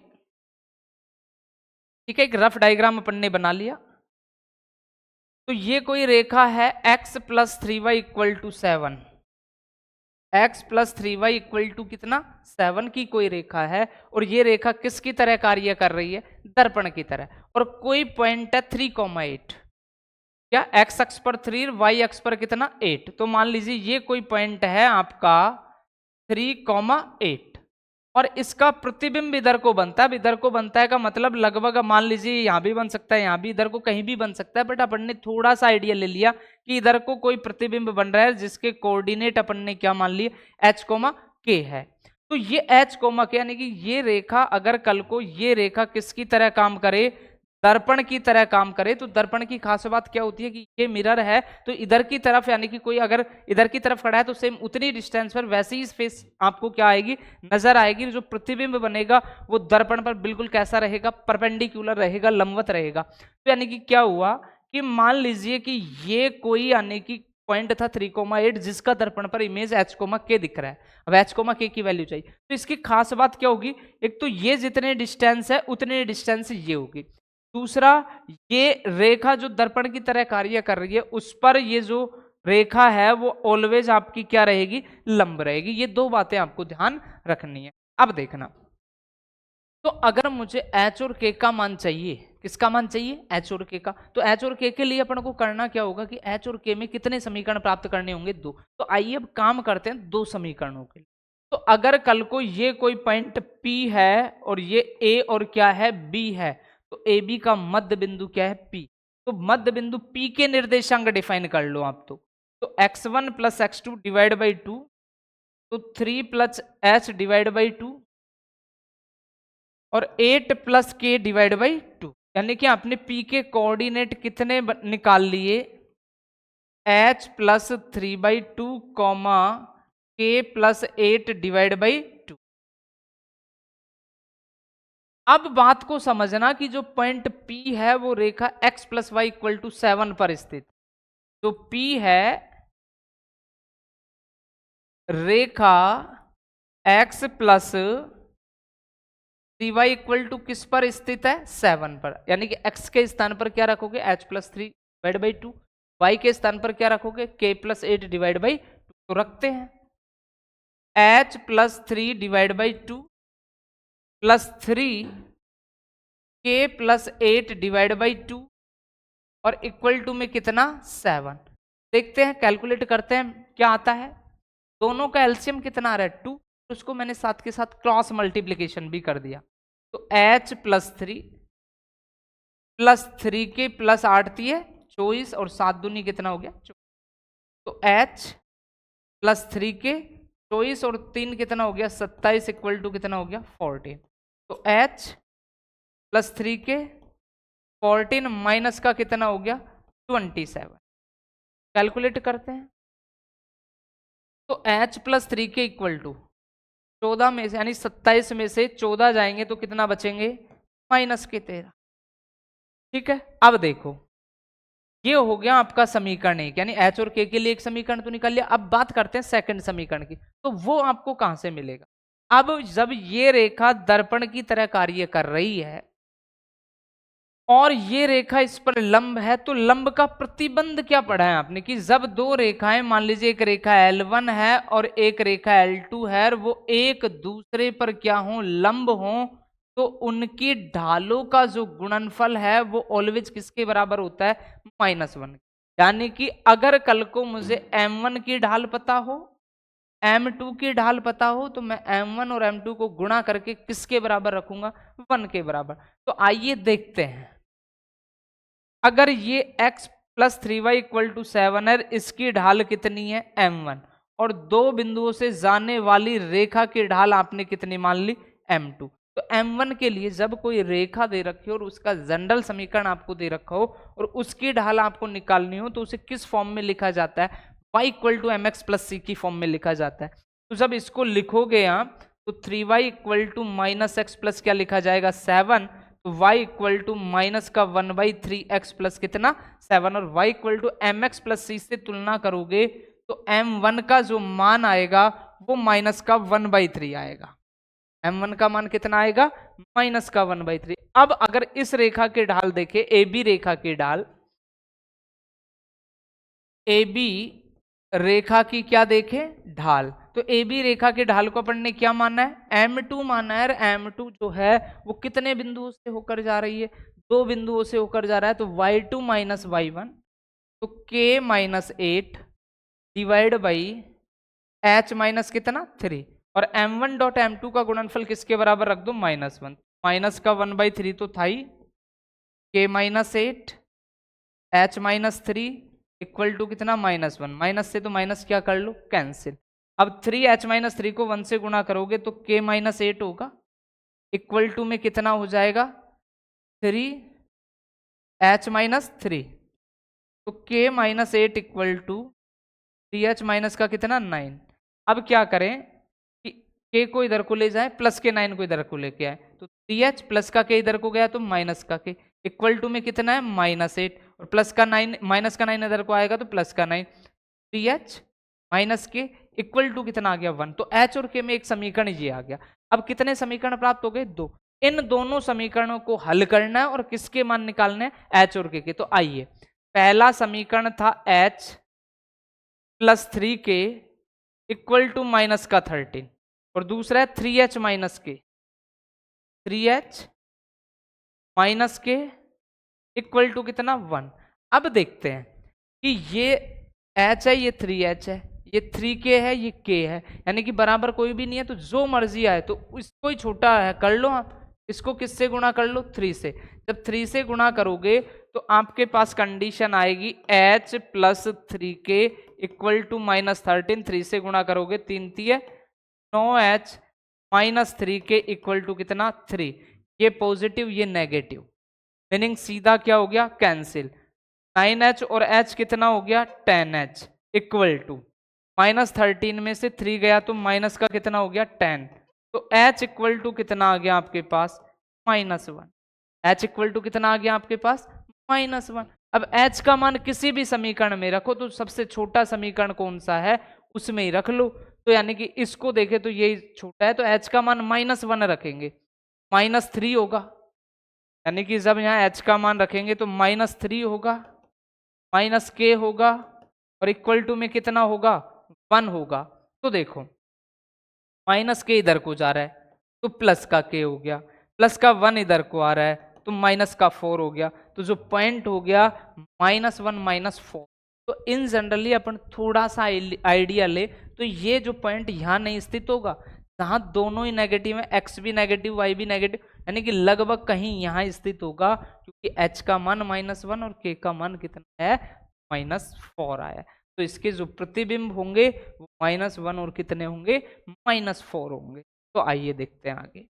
ठीक है, एक रफ डायग्राम अपन ने बना लिया। तो ये कोई रेखा है x plus 3y equal to 7, x plus 3y equal to कितना, 7 की कोई रेखा है, और ये रेखा किसकी तरह कार्य कर रही है, दर्पण की तरह। और कोई पॉइंट है 3,8, क्या x अक्ष पर 3 y अक्ष पर कितना 8। तो मान लीजिए ये कोई पॉइंट है आपका 3,8, और इसका प्रतिबिंब इधर को बनता है। इधर को बनता है का मतलब लगभग मान लीजिए यहां भी बन सकता है, यहां भी, इधर को कहीं भी बन सकता है, बट अपन ने थोड़ा सा आइडिया ले लिया कि इधर को कोई प्रतिबिंब बन रहा है जिसके कोऑर्डिनेट अपन ने क्या मान लिए, h, k है। तो ये h, k यानी कि ये रेखा अगर कल को ये रेखा किसकी तरह काम करे, दर्पण की तरह काम करे, तो दर्पण की खास बात क्या होती है कि ये मिरर है, तो इधर की तरफ यानी कि कोई अगर इधर की तरफ खड़ा है तो सेम उतनी डिस्टेंस पर वैसे ही स्पेस आपको क्या आएगी, नजर आएगी। जो प्रतिबिंब बनेगा वो दर्पण पर बिल्कुल कैसा रहेगा, परपेंडिकुलर रहेगा, लंबवत रहेगा। तो यानी कि क्या हुआ कि मान लीजिए कि ये कोई यानी कि पॉइंट था 3,8 जिसका दर्पण पर इमेज h, k दिख रहा है। अब h, k की वैल्यू चाहिए, तो इसकी खास बात क्या होगी, एक तो ये जितने डिस्टेंस है उतने डिस्टेंस ये होगी। दूसरा, ये रेखा जो दर्पण की तरह कार्य कर रही है उस पर ये जो रेखा है वो ऑलवेज आपकी क्या रहेगी, लंब रहेगी। ये दो बातें आपको ध्यान रखनी है। अब देखना, तो अगर मुझे h और k का मान चाहिए, किसका मान चाहिए, h और k का, तो h और k के लिए अपन को करना क्या होगा कि h और k में कितने समीकरण प्राप्त करने होंगे, दो। तो आइए अब काम करते हैं दो समीकरणों के लिए। तो अगर कल को ये कोई पॉइंट P है और ये A और क्या है, B है, तो ए बी का मध्य बिंदु क्या है, P। तो मध्य बिंदु P के निर्देशांक डिफाइन कर लो आप। तो x1 plus x2 divide by 2, तो 3 प्लस h डिवाइड बाई 2 और 8 प्लस k डिवाइड बाई 2, यानी कि आपने P के कोऑर्डिनेट कितने निकाल लिए, h plus 3/2 comma k plus 8 divide by 2। अब बात को समझना कि जो पॉइंट P है वो रेखा x plus y equal to 7 पर स्थित। तो P है रेखा x plus 3y equal to किस पर स्थित है, 7 पर, यानी कि x के स्थान पर क्या रखोगे, h plus 3 divide by 2, y के स्थान पर क्या रखोगे, k प्लस 8 डिवाइड बाई 2। तो रखते हैं h plus 3 divide by 2 plus 3 k plus 8 divide by 2 और इक्वल टू में कितना, 7। देखते हैं, कैलकुलेट करते हैं क्या आता है। दोनों का एलसीएम कितना आ रहा है, 2, तो उसको मैंने साथ के साथ क्रॉस मल्टीप्लीकेशन भी कर दिया। तो h plus 3 plus 3k plus 8 है 24 और 7 दूनी कितना हो गया, 24। तो h प्लस 3k 24 और 3 कितना हो गया, 27 इक्वल टू कितना हो गया, 14। तो h प्लस 3k 14 माइनस का कितना हो गया, 27। कैलकुलेट करते हैं, तो h plus 3k equal to 14 में से यानी 27 में से 14 जाएंगे तो कितना बचेंगे, माइनस के 13। ठीक है, अब देखो ये हो गया आपका समीकरण एक, यानी h और k के लिए एक समीकरण तो निकाल लिया। अब बात करते हैं सेकंड समीकरण की, तो वो आपको कहां से मिलेगा। अब जब ये रेखा दर्पण की तरह कार्य कर रही है और ये रेखा इस पर लंब है, तो लंब का प्रतिबंध क्या पढ़ा है आपने कि जब दो रेखाएं, मान लीजिए एक रेखा L1 है और एक रेखा L2 है, और वो एक दूसरे पर क्या हो, लंब हो, तो उनकी ढालों का जो गुणनफल है वो ऑलवेज किसके बराबर होता है, -1। यानी कि अगर कल को मुझे M1 की ढाल पता हो, M2 की ढाल पता हो, तो मैं M1 और M2 को गुणा करके किसके बराबर रखूंगा, 1 के बराबर। तो आइए देखते हैं, अगर ये x plus 3y equal to 7 है, इसकी ढाल कितनी है, M1, और दो बिंदुओं से जाने वाली रेखा की ढाल आपने कितनी मान ली, M2। तो M1 के लिए जब कोई रेखा दे रखी हो और उसका जनरल समीकरण आपको दे रखा हो और उसकी ढाल आपको निकालनी हो, तो उसे किस फॉर्म में लिखा जाता है, y equal to mx plus c की फॉर्म में लिखा जाता है। तो जब इसको लिखोगे आप, तो 3y equal to minus x plus क्या लिखा जाएगा, 7। तो y इक्वल टू माइनस का 1/3x प्लस कितना, 7, और y equal to M x plus C से तुलना करोगे तो m1 का जो मान आएगा वो माइनस का 1/3 आएगा। m1 का मान कितना आएगा, माइनस का 1/3। अब अगर इस रेखा की ढाल देखे, AB रेखा की ढाल, AB रेखा की क्या देखे, ढाल, तो AB रेखा की ढाल को अपन ने क्या माना है, M2 माना है। M2 जो है वो कितने बिंदुओं से होकर जा रही है, दो बिंदुओं से होकर जा रहा है। तो y2 माइनस y1, तो k minus 8 divide by h minus कितना 3, और m1 डॉट m2 का गुणनफल किसके बराबर रख दो, -1। माइनस का 1/3 तो था ही, k-8 h-3 इक्वल टू कितना, -1। माइनस से तो माइनस क्या कर लो, कैंसिल। अब 3h-3 को 1 से गुणा करोगे तो k-8 होगा, इक्वल टू में कितना हो जाएगा, 3h-3। तो k-8 equal to 3h minus का कितना, 9। अब क्या करें कि k को इधर को ले जाए, प्लस के 9 को इधर को लेके आए, तो 3h प्लस का k इधर को गया तो माइनस का k, इक्वल टू में कितना है, -8, और प्लस का 9, माइनस का 9 इधर को आएगा तो प्लस का 9, 3h माइनस के इक्वल टू कितना आ गया, 1। तो h और k में एक समीकरण ये आ गया। अब कितने समीकरण प्राप्त हो गए, 2। इन दोनों समीकरणों को हल करना है और किसके मान निकालने हैं, h और k के। तो आइए, पहला समीकरण था h plus 3k equal to minus का 13, और दूसरा है 3h माइनस के, 3h माइनस के इक्वल टू कितना, 1। अब देखते हैं कि ये h है, ये 3h है, ये 3k है, ये k है, यानी कि बराबर कोई भी नहीं है, तो जो मर्जी आए तो इसको ही छोटा है कर लो आप, इसको किससे गुणा कर लो, 3 से। जब 3 से गुणा करोगे तो आपके पास कंडीशन आएगी h plus 3k equal to -13। 3 से गुणा करोगे 3 3 9h minus 3k equal to कितना, 3। ये पॉजिटिव, ये नेगेटिव, मीनिंग सीधा क्या हो गया, कैंसिल। 9h और h कितना हो गया, 10h इक्वल टू -13 में से 3 गया तो माइनस का कितना हो गया, 10। तो h इक्वल टू कितना आ गया आपके पास, -1। h इक्वल टू कितना आ गया आपके पास, -1। अब h का मान किसी भी समीकरण में रखो तो सबसे छोटा समीकरण कौन सा है, उसमें ही रख लो। तो यानी कि इसको देखे तो यही छोटा है, तो h का मान -1 रखेंगे, -3 होगा। यानी कि जब यहाँ h का मान रखेंगे तो -3 होगा, -k होगा, और इक्वल टू में कितना होगा, 1 होगा। तो देखो -k इधर को जा रहा है तो प्लस का k हो गया, प्लस का 1 इधर को आ रहा है तो माइनस का 4 हो गया। तो जो पॉइंट हो गया -1 -4। तो इन जनरली अपन थोड़ा सा आइडिया ले तो ये जो पॉइंट यहाँ नहीं स्थित होगा, जहां दोनों ही नेगेटिव है, x भी नेगेटिव y भी नेगेटिव, यानी कि लगभग कहीं यहाँ स्थित होगा, क्योंकि h का मान -1 और k का मान कितना है, -4 आया। तो इसके जो प्रतिबिंब होंगे वो -1 और कितने होंगे, -4 होंगे। तो आइए देखते हैं आगे।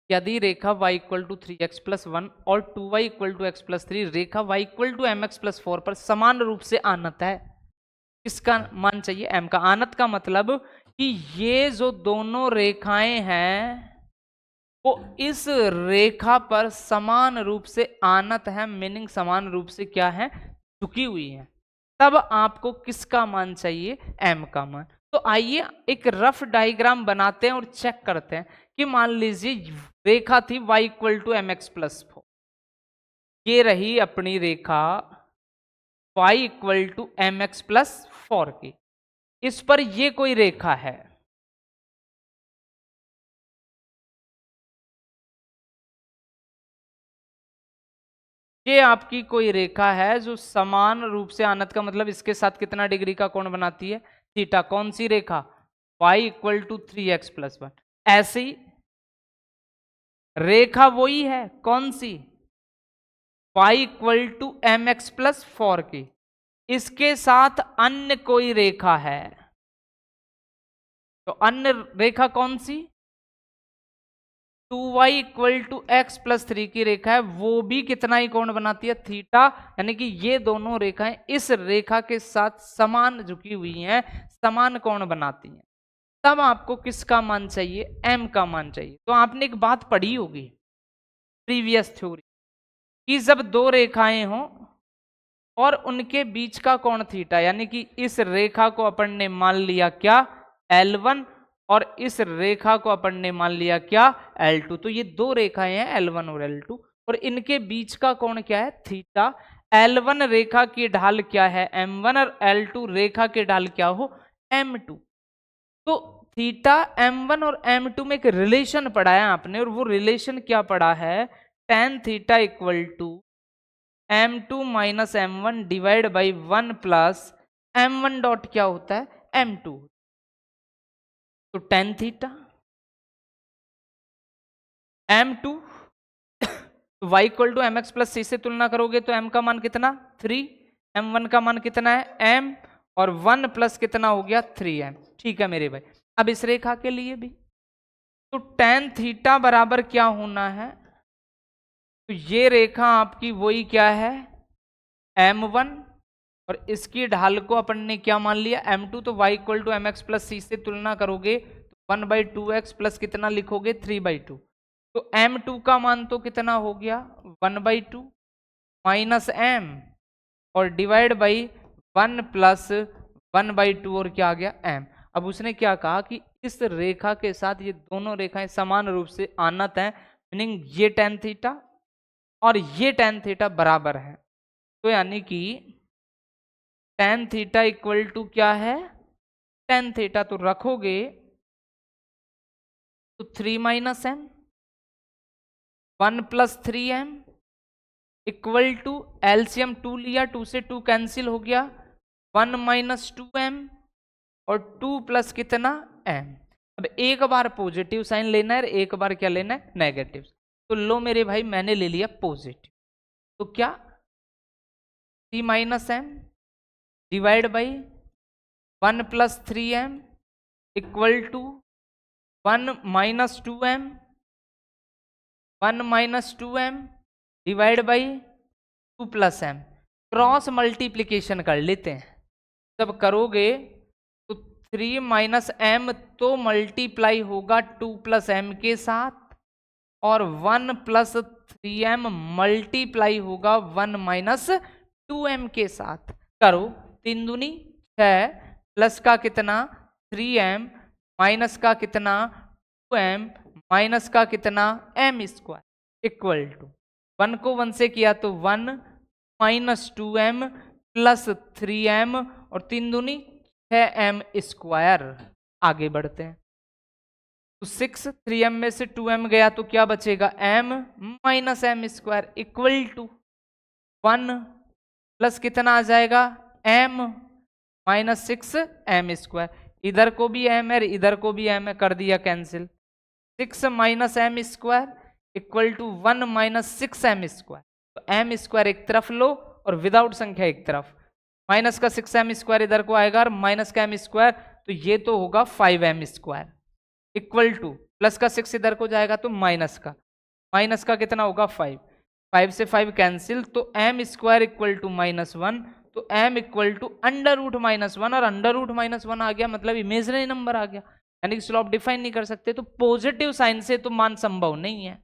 यदि रेखा y equal to 3x plus 1 और 2y equal to x plus 3 रेखा y equal to mx plus 4 पर समान रूप से आनत है, किसका मान चाहिए, m का। आनत का मतलब कि ये जो दोनों रेखाएं हैं वो इस रेखा पर समान रूप से आनत है, मीनिंग समान रूप से क्या है, झुकी हुई है। तब आपको किसका मान चाहिए, m का मान। तो आइए एक रफ डायग्राम बनाते हैं और चेक करते हैं कि मान लीजिए रेखा थी y equal to mx plus 4, ये रही अपनी रेखा y equal to mx plus 4 की, इस पर ये कोई रेखा है, ये आपकी कोई रेखा है जो समान रूप से आनत का मतलब इसके साथ कितना डिग्री का कोण बनाती है, थीटा। कौन सी रेखा, y equal to 3x plus 1। ऐसी रेखा वही है, कौन सी, y equal to mx plus 4 की, इसके साथ अन्य कोई रेखा है। तो अन्य रेखा कौन सी, 2y equal to x plus 3 की रेखा है, वो भी कितना ही कोण बनाती है, थीटा। यानी कि ये दोनों रेखाएं इस रेखा के साथ समान झुकी हुई हैं, समान कोण बनाती हैं। तब आपको किसका मान चाहिए, m का मान चाहिए। तो आपने एक बात पढ़ी होगी प्रीवियस थ्योरी कि जब दो रेखाएं हों और उनके बीच का कोण थीटा, यानी कि इस रेखा को अपन ने मान लिया क्या, L1, और इस रेखा को अपन ने मान लिया क्या, L2। तो ये दो रेखाएं हैं L1 और L2, और इनके बीच का कोण क्या है, थीटा। L1 रेखा की ढाल क्या है, M1, और L2 रेखा की ढाल क्या हो, M2। तो थीटा M1 और M2 में एक रिलेशन पढ़ा है आपने, और वो रिलेशन क्या पढ़ा है, tan theta equal to M2 minus M1 divide by 1 plus M1 dot क्या होता है, M2। तो tan theta m2 y equal to M x plus C से तुलना करोगे तो m का मान कितना 3, m1 का मान कितना है m, और 1 प्लस कितना हो गया 3m। ठीक है मेरे भाई। अब इस रेखा के लिए भी तो tan थीटा बराबर क्या होना है, तो ये रेखा आपकी वही क्या है m1, और इसकी ढाल को अपन ने क्या मान लिया m2, तो y equal to M x plus C से तुलना करोगे तो 1/2x प्लस कितना लिखोगे 3/2, तो m2 का मान तो कितना हो गया 1/2 माइनस m, और डिवाइड बाई 1 प्लस 1/2 और क्या आ गया m। अब उसने क्या कहा कि इस रेखा के साथ ये दोनों रेखाएं समान रूप से आनत हैं, मीनिंग ये tan थीटा और ये tan थीटा बराबर है, तो यानी कि tan थीटा इक्वल टू क्या है tan थीटा, तो रखोगे तो 3 minus m 1 plus 3m equal to LCM 2 लिया, 2 से 2 कैंसिल हो गया 1 माइनस 2m और 2 प्लस कितना m। अब एक बार पॉजिटिव साइन लेना है, एक बार क्या लेना है नेगेटिव, तो लो मेरे भाई मैंने ले लिया पॉजिटिव, तो क्या 3 minus m divide by 1 plus 3m equal to 1 minus 2m 1 minus 2m divide by 2 plus m। Cross multiplication कर लेते हैं, जब करोगे तो 3 माइनस m तो मल्टीप्लाई होगा 2 प्लस m के साथ, और 1 प्लस 3m मल्टीप्लाई होगा 1 माइनस 2m के साथ। करो 3 दूनी 6 प्लस का कितना 3m माइनस का कितना 2m माइनस का कितना m स्क्वायर इक्वल टू 1 को 1 से किया तो 1 माइनस 2m प्लस 3m और 3 दूनी 6m स्क्वायर। आगे बढ़ते हैं तो 6 3m में से 2m गया तो क्या बचेगा m minus m square equal to 1 plus कितना आ जाएगा m माइनस 6m स्क्वायर, इधर को भी m है इधर को भी m है, कर दिया cancel, 6 minus m square equal to 1 minus 6m square, तो m स्क्वायर एक तरफ लो और विदाउट संख्या एक तरफ, माइनस का 6m स्क्वायर इधर को आएगा और माइनस का m स्क्वायर, तो ये तो होगा 5m square equal two plus का 6 इधर को जाएगा तो माइनस का कितना होगा 5, 5 से 5 कैंसिल, तो m स्क्वायर इक्वल टू -1, तो m equal to under root -1, और अंडर रूट -1 आ गया मतलब इमेजिनरी नंबर आ गया, यानी कि स्लोप डिफाइन नहीं कर सकते, तो पॉजिटिव साइन से तो मान संभव नहीं है,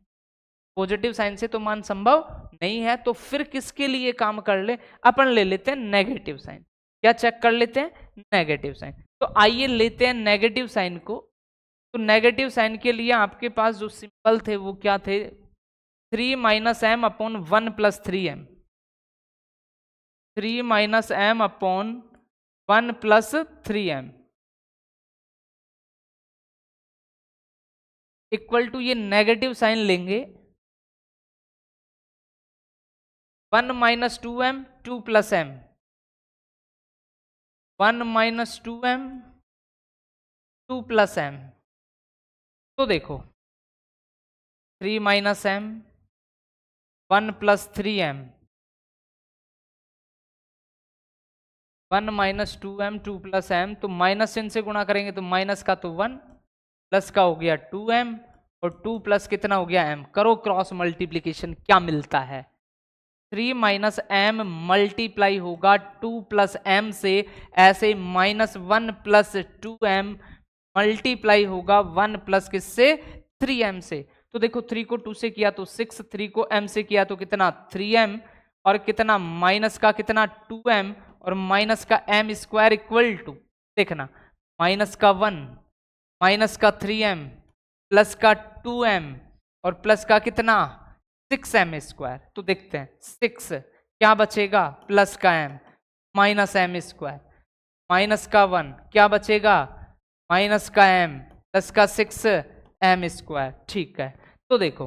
पॉजिटिव साइन से तो मान संभव नहीं है, तो फिर किसके लिए काम कर ले, अपन ले लेते हैं नेगेटिव साइन। क्या चेक कर लेते हैं नेगेटिव साइन, तो आइए लेते हैं नेगेटिव साइन को। तो नेगेटिव साइन के लिए आपके पास जो सिंपल थे वो क्या थे 3 minus m upon 1 plus 3m, 3 minus m upon 1 plus 3m equal to ये नेगेटिव साइन लेंगे 1 minus 2m 2 plus m 1 minus 2m 2 plus m, तो देखो 3 minus m 1 plus 3m 1 minus 2m 2 plus m, तो minus चिन्ह से गुणा करेंगे तो माइनस का तो 1 प्लस का हो गया 2m और 2 प्लस कितना हो गया m, करो क्रॉस मल्टीप्लीकेशन क्या मिलता है 3 माइनस m मल्टीप्लाई होगा 2 प्लस m से, ऐसे -1 प्लस 2m मल्टीप्लाई होगा 1 प्लस किससे 3m से, तो देखो 3 को 2 से किया तो 6, 3 को m से किया तो कितना 3m और कितना माइनस का कितना 2m और माइनस का m स्क्वायर इक्वल टू देखना माइनस का 1 माइनस का 3m प्लस का 2m और प्लस का कितना 6m स्क्वायर, तो देखते हैं 6 क्या बचेगा प्लस का m minus m square, minus का 1 क्या बचेगा माइनस का m प्लस का 6m स्क्वायर। ठीक है, तो देखो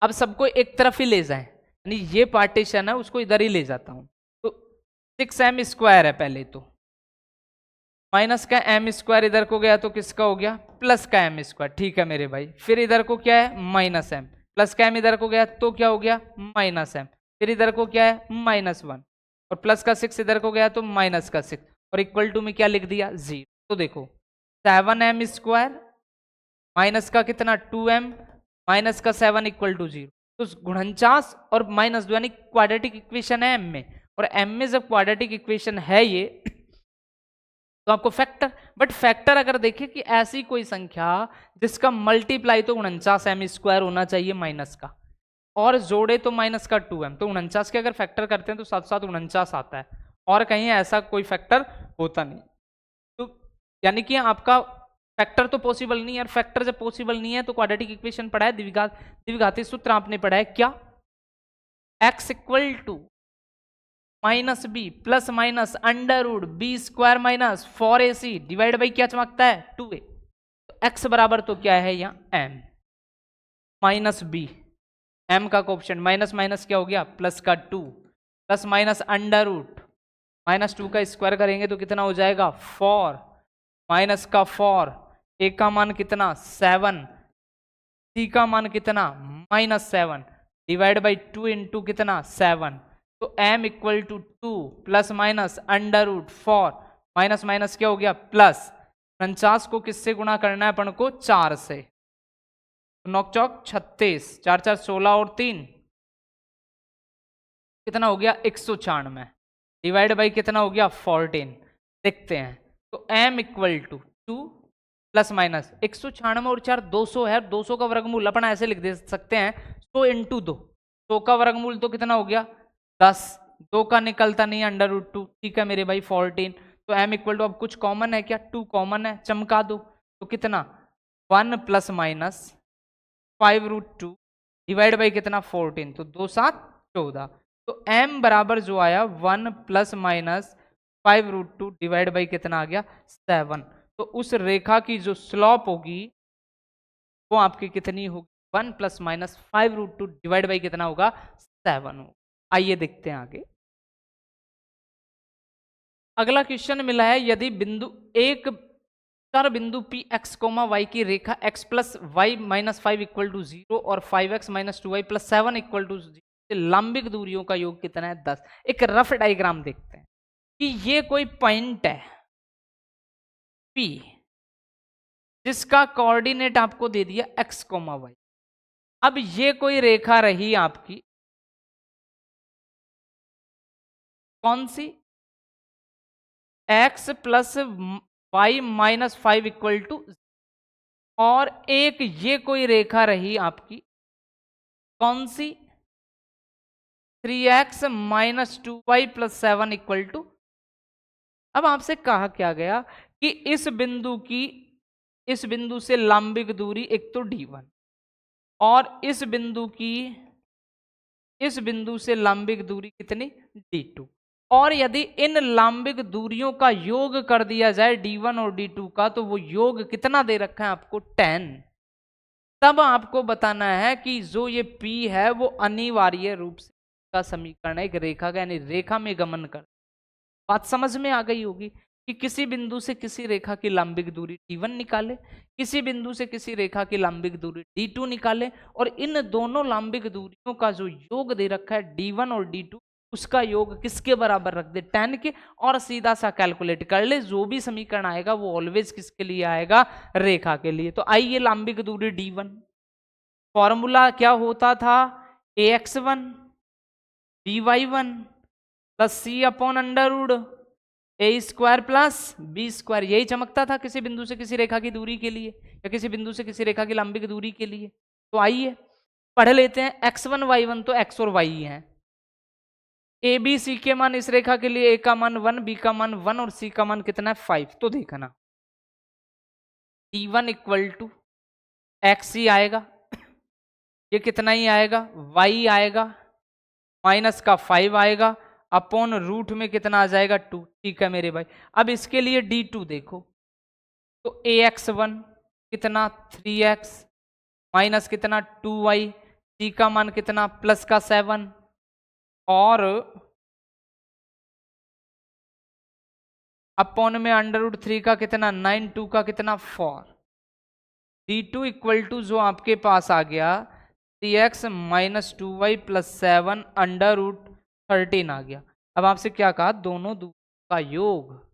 अब सबको एक तरफ ही ले जाएं, यानी ये पार्टीशन है उसको इधर ही ले जाता हूं, तो 6m स्क्वायर है पहले तो माइनस का एम स्क्वायर इधर को गया तो किसका हो गया, प्लस का एम स्क्वायर। ठीक है मेरे भाई, फिर इधर को क्या है, माइनस एम, प्लस का एम इधर को गया तो क्या हो गया, माइनस एम, फिर इधर को क्या है, -1, और प्लस का 6 इधर को गया तो माइनस का 6, और इक्वल टू में क्या लिख दिया, 0। तो देखो 7m स्क्वायर माइनस का कितना 2m माइनस का 7 इक्वल टू 0। तो गुणनचास और -2 यानी क्वाड्रेटिक इक्वेशन है एम में, और एम में जब क्वाड्रेटिक इक्वेशन है ये तो आपको फैक्टर, बट फैक्टर अगर देखें कि ऐसी कोई संख्या जिसका मल्टीप्लाई तो 49m स्क्वायर होना चाहिए माइनस का, और जोड़े तो माइनस का 2m, तो 49 के अगर फैक्टर करते हैं तो साथ साथ 49 आता है, और कहीं ऐसा कोई फैक्टर होता नहीं। तो यानी कि आपका फैक्टर तो पॉसिबल नहीं है, और फैक्टर जब पॉसिबल नहीं है तो क्वाड्रेटिक इक्वेशन पढ़ा है, द्विघाती सूत्र आपने पढ़ा है क्या, x equal to minus b plus minus under root B square minus 4ac divide by क्या चमकता है 2a। तो x बराबर तो क्या है यहाँ m माइनस बी, m का कोएफिशिएंट माइनस माइनस क्या हो गया प्लस का 2 प्लस माइनस अंडर रूट -2 का स्क्वायर करेंगे तो कितना हो जाएगा 4 माइनस का 4, a का मान कितना 7, c का मान कितना -7 डिवाइड बाई 2 इंटू कितना 7। तो m equal to 2 plus minus under root 4 minus minus क्या हो गया प्लस, 49 को किससे गुणा करना है अपन को 4 से, नौक चौक 36, 4 4 16 और 3 कितना हो गया 196 डिवाइड बाई कितना हो गया 14। देखते हैं तो m equal to 2 plus minus 196 और 4 200 है, 200 का वर्गमूल अपन ऐसे लिख दे सकते हैं 100 इंटू 2, 100 का वर्गमूल तो कितना हो गया 10, 2 का निकलता नहीं अंडर रूट 2। ठीक है मेरे भाई 14। तो m इक्वल टू अब कुछ कॉमन है क्या, 2 कॉमन है, चमका दो तो कितना 1 प्लस माइनस 5√2 डिवाइड बाई कितना 14, तो 2 7 14। तो m बराबर जो आया 1 प्लस माइनस 5√2 डिवाइड बाई कितना आ गया 7। तो उस रेखा की जो स्लॉप होगी वो आपकी कितनी होगी 1 प्लस माइनस 5√2 डिवाइड बाई कितना होगा 7 होगा। आइए देखते हैं आगे। अगला क्वेश्चन मिला है, यदि बिंदु एक चर बिंदु पी एक्स कोमा वाई की रेखा x plus y minus 5 equal to 0 और 5x minus 2y plus 7 equal to 0 लंबिक दूरियों का योग कितना है 10। एक रफ डायग्राम देखते हैं कि ये कोई पॉइंट है P जिसका कोऑर्डिनेट आपको दे दिया x कोमा वाई। अब ये कोई रेखा रही आपकी कौन सी, x plus y minus 5 equal to, और एक ये कोई रेखा रही आपकी कौन सी 3x minus 2y plus 7 equal to. अब आपसे कहा क्या गया कि इस बिंदु से लंबिक दूरी एक तो d1 और इस बिंदु से लंबिक दूरी कितनी d2, और यदि इन लंबिक दूरियों का योग कर दिया जाए d1 और d2 का तो वो योग कितना दे रखा है आपको 10। तब आपको बताना है कि जो ये P है वो अनिवार्य रूप से का समीकरण है एक रेखा का, यानी रेखा में गमन कर। बात समझ में आ गई होगी कि किसी बिंदु से किसी रेखा की लंबिक दूरी d1 निकाले, किसी बिंदु से किसी रेखा की लंबिक दूरी d2 निकाले, और इन दोनों लंबिक दूरियों का जो योग दे रखा है d1 और d2 उसका योग किसके बराबर रख दे 10 के, और सीधा सा कैलकुलेट कर ले, जो भी समीकरण आएगा वो ऑलवेज किसके लिए आएगा रेखा के लिए। तो आइए लंबिक दूरी d1, फॉर्मूला क्या होता था ax1 by1 प्लस सी अपॉन अंडर रूट ए स्क्वायर प्लस बी स्क्वायर, यही चमकता था किसी बिंदु से किसी रेखा की दूरी के लिए या किसी बिंदु से किसी रेखा की लंबिक दूरी के लिए। तो आइए पढ़ लेते हैं, x1 y1 तो x और y हैं, ए बी सी के मान इस रेखा के लिए a का मान 1, b का मान 1 और c का मान कितना है 5। तो देखना d1 इक्वल टू एक्स ही आएगा, ये कितना ही आएगा y आएगा, माइनस का 5 आएगा, अपॉन रूट में कितना आ जाएगा 2। ठीक है मेरे भाई। अब इसके लिए d2 देखो तो ax1 कितना 3x माइनस कितना 2y, c का मान कितना प्लस का 7, और अपॉन में √3 का कितना 9, 2 का कितना 4, d2 इक्वल टू जो आपके पास आ गया 3x माइनस 2y प्लस 7 √13 आ गया। अब आपसे क्या कहा, दोनों का योग,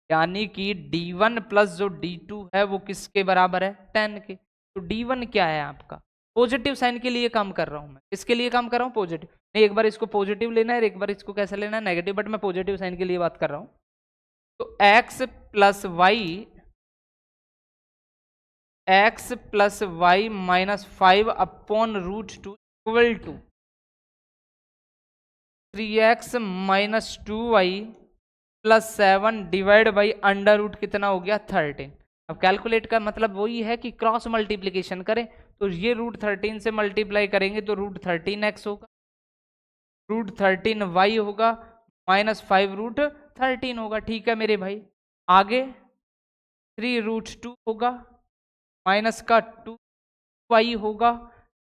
यानी कि d1 प्लस जो d2 है वो किसके बराबर है 10 के। तो d1 क्या है आपका, पॉजिटिव साइन के लिए काम कर रहा हूं मैं, किसके लिए काम कर रहा हूं, पॉजिटिव। नहीं, एक बार इसको पॉजिटिव लेना है, एक बार इसको कैसे लेना है, नेगेटिव, बट मैं पॉजिटिव साइन के लिए बात कर रहा हूं। तो x plus y minus 5 upon √2 equal to 3x minus 2y plus 7 divide by √ कितना हो गया 13। अब कैलकुलेट का मतलब वही है कि क्रॉस मल्टीप्लीकेशन करें, तो ये √13 से मल्टीप्लाई करेंगे तो √13x होगा, √13y होगा, माइनस 5 √13 होगा। ठीक है मेरे भाई, आगे 3√2 होगा, माइनस का 2y होगा,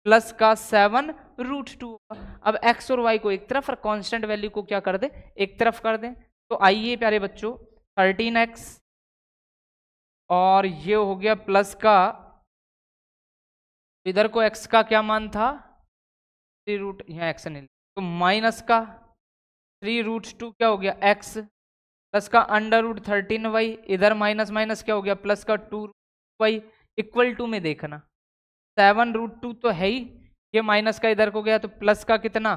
प्लस का 7 √2 होगा। अब x और y को एक तरफ और कांस्टेंट वैल्यू को क्या कर दे, एक तरफ कर दें। तो आइए प्यारे बच्चों, 13x और ये हो गया प्लस का, इधर को x का क्या मान था 3 यहाँ x नहीं, तो माइनस का 3√2 क्या हो गया x, प्लस का √13y, इधर माइनस माइनस क्या हो गया प्लस का 2y, इक्वल टू में देखना 7√2 तो है ही, ये माइनस का इधर को गया तो प्लस का कितना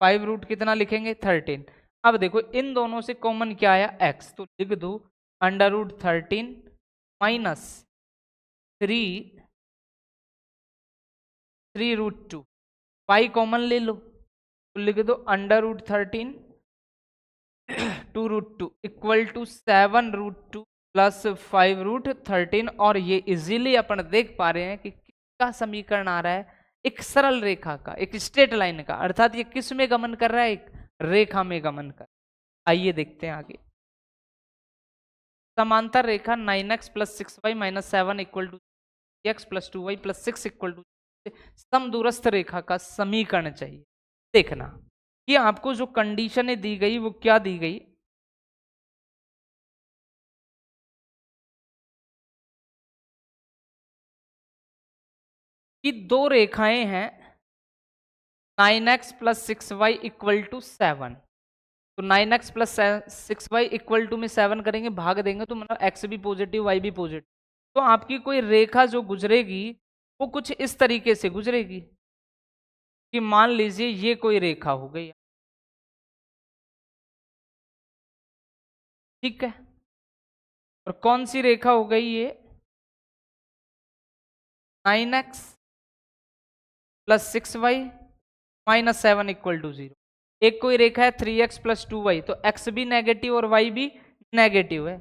5 कितना लिखेंगे 13। अब देखो इन दोनों से कॉमन क्या आया x, तो लिख दो √13 माइनस 3√2, पाई कॉमन ले लो तो लिख दो √13 2√2 इक्वल टू 7√2 प्लस 5√13। और ये इजीली अपन देख पा रहे हैं कि किसका समीकरण आ रहा है, एक सरल रेखा का, एक स्ट्रेट लाइन का, अर्थात ये किस में गमन कर रहा है, एक रेखा में गमन कर। आइए देखते हैं आगे, समांतर रेखा 9x plus 6y minus 7 equal to x plus 2y plus 6 equal to समदूरस्थ रेखा का समीकरण चाहिए। देखना कि आपको जो कंडीशनें दी गई वो क्या दी गई, कि दो रेखाएं हैं 9x plus 6y equal to 7, तो 9x plus 6y equal to में 7 करेंगे, भाग देंगे तो मतलब x भी पॉजिटिव y भी पॉजिटिव। तो आपकी कोई रेखा जो गुजरेगी वो कुछ इस तरीके से गुजरेगी कि मान लीजिए ये कोई रेखा हो गई, ठीक है, और कौन सी रेखा हो गई ये 9x plus 6y minus 7 equal to 0। एक कोई रेखा है 3x प्लस 2y, तो x भी नेगेटिव और y भी नेगेटिव है,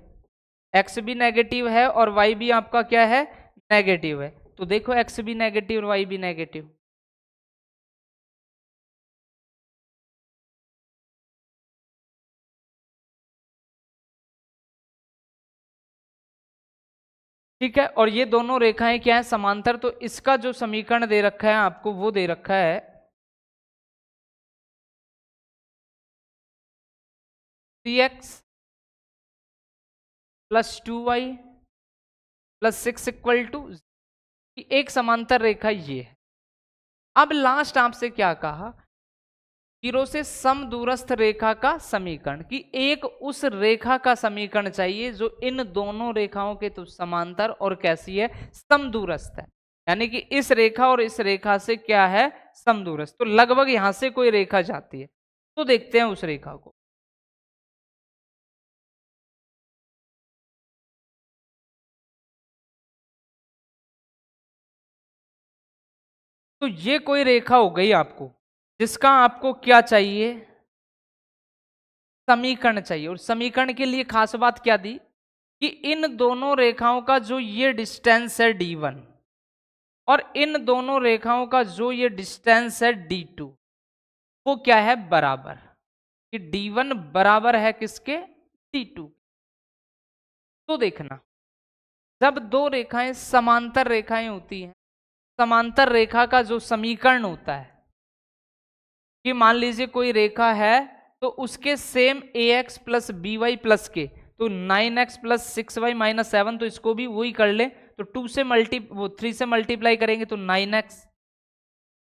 x भी नेगेटिव है और y भी आपका क्या है नेगेटिव है। तो देखो x भी नेगेटिव और y भी नेगेटिव, ठीक है, और ये दोनों रेखाएं क्या है समांतर। तो इसका जो समीकरण दे रखा है आपको वो दे रखा है 3x plus 2y plus 6 equal to, एक समांतर रेखा ये है। अब लास्ट आपसे क्या कहा, 0 से समदूरस्थ रेखा का समीकरण, कि एक उस रेखा का समीकरण चाहिए जो इन दोनों रेखाओं के तो समांतर और कैसी है समदूरस्थ है, यानी कि इस रेखा और इस रेखा से क्या है समदूरस्थ। तो लगभग यहां से कोई रेखा जाती है, तो देखते हैं उस रेखा को। तो ये कोई रेखा हो गई आपको, जिसका आपको क्या चाहिए समीकरण चाहिए, और समीकरण के लिए खास बात क्या दी कि इन दोनों रेखाओं का जो ये डिस्टेंस है d1 और इन दोनों रेखाओं का जो ये डिस्टेंस है d2 वो क्या है बराबर, कि d1 बराबर है किसके d2। तो देखना जब दो रेखाएं समांतर रेखाएं होती हैं, समांतर रेखा का जो समीकरण होता है कि मान लीजिए कोई रेखा है तो उसके same ax plus by plus के, तो 9x प्लस 6y माइनस 7, तो इसको भी वही कर ले, तो 2 से वो 3 से मल्टीप्लाई करेंगे तो 9x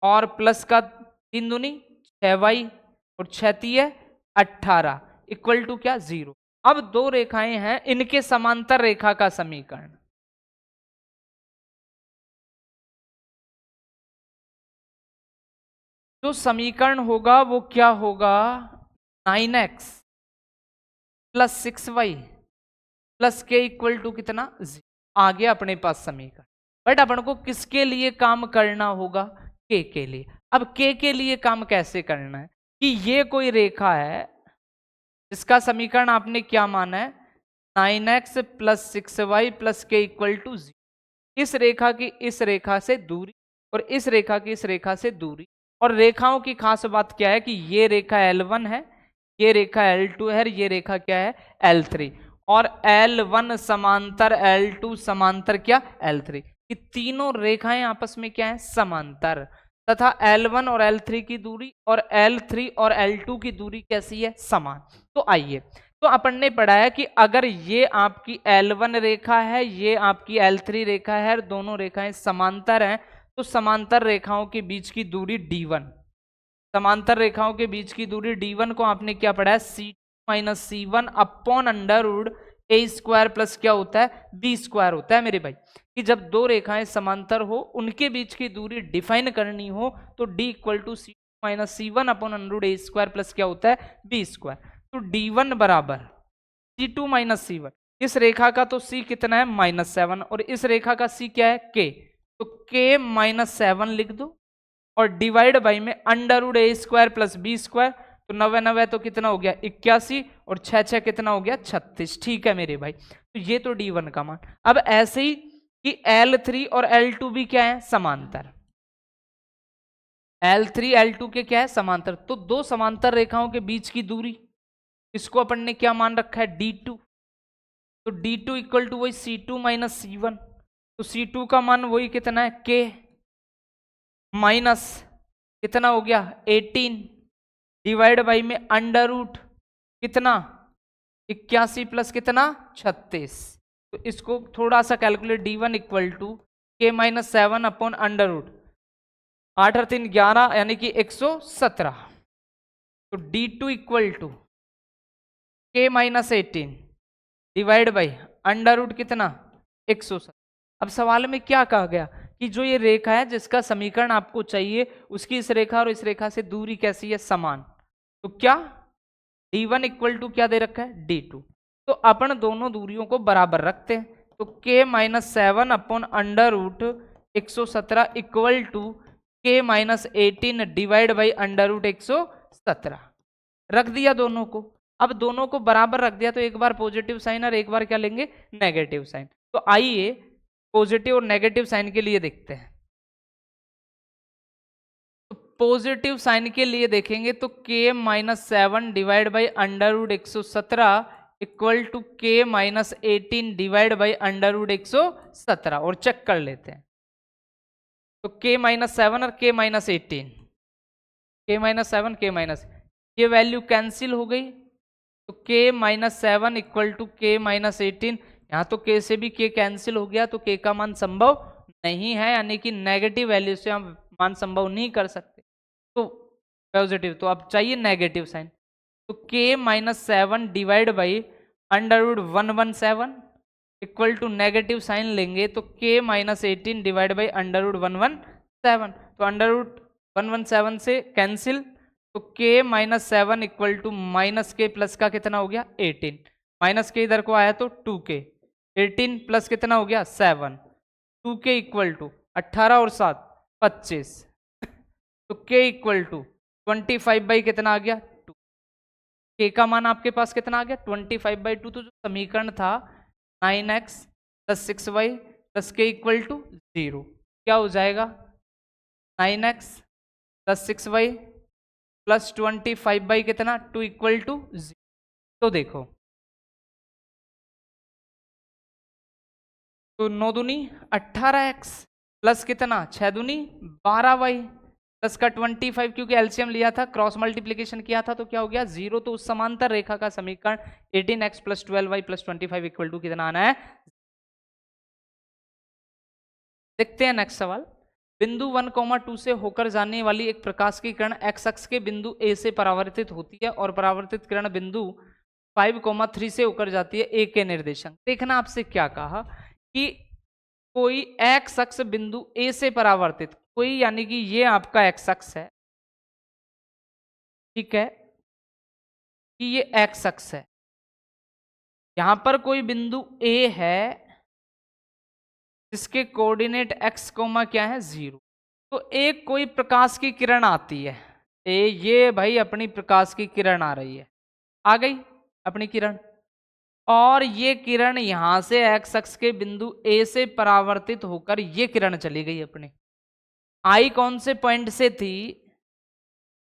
और प्लस का 3 दूनी 6y और 6 18 इक्वल टू क्या 0। अब दो रेखाएं हैं, इनके समांतर रेखा का समीकरण, जो समीकरण होगा वो क्या होगा, 9x प्लस 6y प्लस के इक्वल टू कितना 0। आ गया अपने पास समीकरण। बट अपन को किसके लिए काम करना होगा, के लिए। अब के लिए काम कैसे करना है कि ये कोई रेखा है जिसका समीकरण आपने क्या माना है, 9x प्लस 6y प्लस के इक्वल टू 0। इस रेखा की इस रेखा से दूरी और इस रेखा की इस रेखा से दूरी, और रेखाओं की खास बात क्या है कि ये रेखा L1 है, ये रेखा L2 है, ये रेखा क्या है L3, और L1 समांतर L2 समांतर क्या L3, ये तीनों रेखाएं आपस में क्या है समांतर, तथा L1 और L3 की दूरी और L3 और L2 की दूरी कैसी है समान। तो आइए, तो अपन ने पढ़ा है कि अगर ये आपकी L1 रेखा है, ये आपकी L3 रेखा है, दोनों रेखाएं समांतर हैं, तो समांतर रेखाओं के बीच की दूरी D1, समांतर रेखाओं के बीच की दूरी D1 को आपने क्या पढ़ा है, C2 minus C1 upon under root ए स्क्वायर प्लस क्या होता है बी स्क्वायर होता है मेरे भाई, कि जब दो रेखाएं समांतर हो उनके बीच की दूरी डिफाइन करनी हो तो D equal to C2 minus C1 upon under root A square plus क्या होता है बी स्क्वायर। तो D1 बराबर C2 माइनस C1, इस रेखा का तो C कितना है -7 और इस रेखा का C क्या है K, तो K -7 लिख दो और डिवाइड बाई में अंडर रूट ए स्क्वायर प्लस बी स्क्वायर, तो 9 तो कितना हो गया 81 और 6 कितना हो गया 36। ठीक है मेरे भाई, तो ये तो D1 का मान। अब ऐसे ही कि L3 और L2 भी क्या है समांतर, L3 L2 के क्या है समांतर, तो दो समांतर रेखाओं के बीच की दूरी, इसको अपन ने क्या मान रखा है D2, तो D2 इक्वल टू वही C2 माइनस C1, तो C2 का मान वही कितना है K माइनस कितना हो गया 18 डिवाइड बाई में अंडर रूट कितना 81 प्लस कितना 36, तो इसको थोड़ा सा calculate, D1 equal to K minus 7 upon under root 8 और 3 11 यानी कि 117, तो D2 equal to K minus 18 divide by under root कितना 117। अब सवाल में क्या कहा गया कि जो ये रेखा है जिसका समीकरण आपको चाहिए उसकी इस रेखा और इस रेखा से दूरी कैसी है समान, तो क्या D1 इक्वल टू क्या दे रखा है D2, तो अपन दोनों दूरियों को बराबर रखते हैं, तो K minus 7 upon under root 117 equal to K minus 18 divide by under root 117 रख दिया दोनों को। अब दोनों को बराबर रख दिया तो एक बार पॉजिटिव साइन और एक बार क्या लेंगे नेगेटिव साइन, तो आइए पॉजिटिव और नेगेटिव साइन के लिए देखते हैं। तो पॉजिटिव साइन के लिए देखेंगे तो K minus 7 divide by under root 117 equal to K minus 18 divide by under root 117, और चेक कर लेते हैं, तो K माइनस 7 और K minus 18, K minus 7 K minus, ये वैल्यू कैंसिल हो गई, तो K minus 7 equal to K minus 18, यहाँ तो K से भी K कैंसिल हो गया तो K का मान संभव नहीं है, यानी कि नेगेटिव वैल्यू से हम मान संभव नहीं कर सकते, तो पॉजिटिव, तो अब चाहिए नेगेटिव साइन, तो K minus 7 divide by under root 117 equal to negative sign लेंगे तो K minus 18 divide by under root 117, तो अंडर रूट 117 से कैंसिल, तो K minus 7 equal to minus K plus का कितना हो गया 18, माइनस के इधर को आया तो 2K, 18 प्लस कितना हो गया 7, 2K इक्वल टू 18 और 7 25, तो K इक्वल टू 25 बाई कितना आ गया 2, K का मान आपके पास कितना आ गया 25 बाई 2, तो जो समीकरण था 9x plus 6y plus K equal to 0 क्या हो जाएगा 9x plus 6y plus 25 by कितना 2 इक्वल टू 0। तो देखो, तो 9 दूनी 18x प्लस कितना 6 दूनी 12y प्लस का 25, क्योंकि एलसीएम लिया था, क्रॉस मल्टीप्लीकेशन किया था, तो क्या हो गया 0। तो उस समांतर रेखा का समीकरण 18x + 12y + 25 इक्वल टू कितना आना है। देखते हैं नेक्स्ट सवाल। बिंदु 1, 2 से होकर जाने वाली एक प्रकाश की किरण x अक्ष के बिंदु A से परावर्तित होती है और परावर्तित किरण बिंदु 5, 3 से होकर जाती है A के निर्देशांक। देखना आपसे क्या कहा कि कोई x अक्ष बिंदु A से परावर्तित, कोई यानी कि ये आपका x अक्ष है, ठीक है, कि ये x अक्ष है, यहां पर कोई बिंदु A है जिसके कोऑर्डिनेट x, क्या है 0। तो एक कोई प्रकाश की किरण आती है, ये भाई अपनी प्रकाश की किरण आ रही है, आ गई अपनी किरण, और ये किरण यहां से x अक्ष के बिंदु A से परावर्तित होकर ये किरण चली गई अपनी। आई कौन से पॉइंट से थी,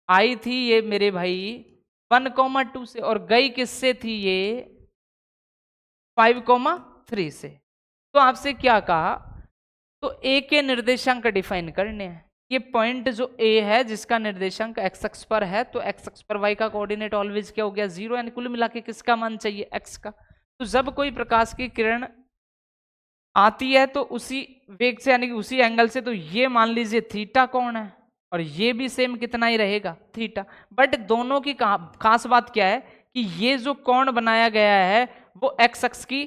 आई थी ये मेरे भाई 1, 2 से, और गई किससे थी ये 5, 3 से। तो आपसे क्या कहा, तो A के निर्देशांक डिफाइन करने हैं। ये पॉइंट जो A है जिसका निर्देशांक x अक्ष पर है, तो x अक्ष पर y का कोऑर्डिनेट ऑलवेज क्या हो गया 0, यानी कुल मिला के किसका मान चाहिए x का। तो जब कोई प्रकाश की किरण आती है तो उसी वेग से यानी कि उसी एंगल से, तो ये मान लीजिए थीटा कोण है और ये भी सेम कितना ही रहेगा थीटा। बट दोनों की खास बात क्या है कि ये जो कोण बनाया गया है वो x अक्ष की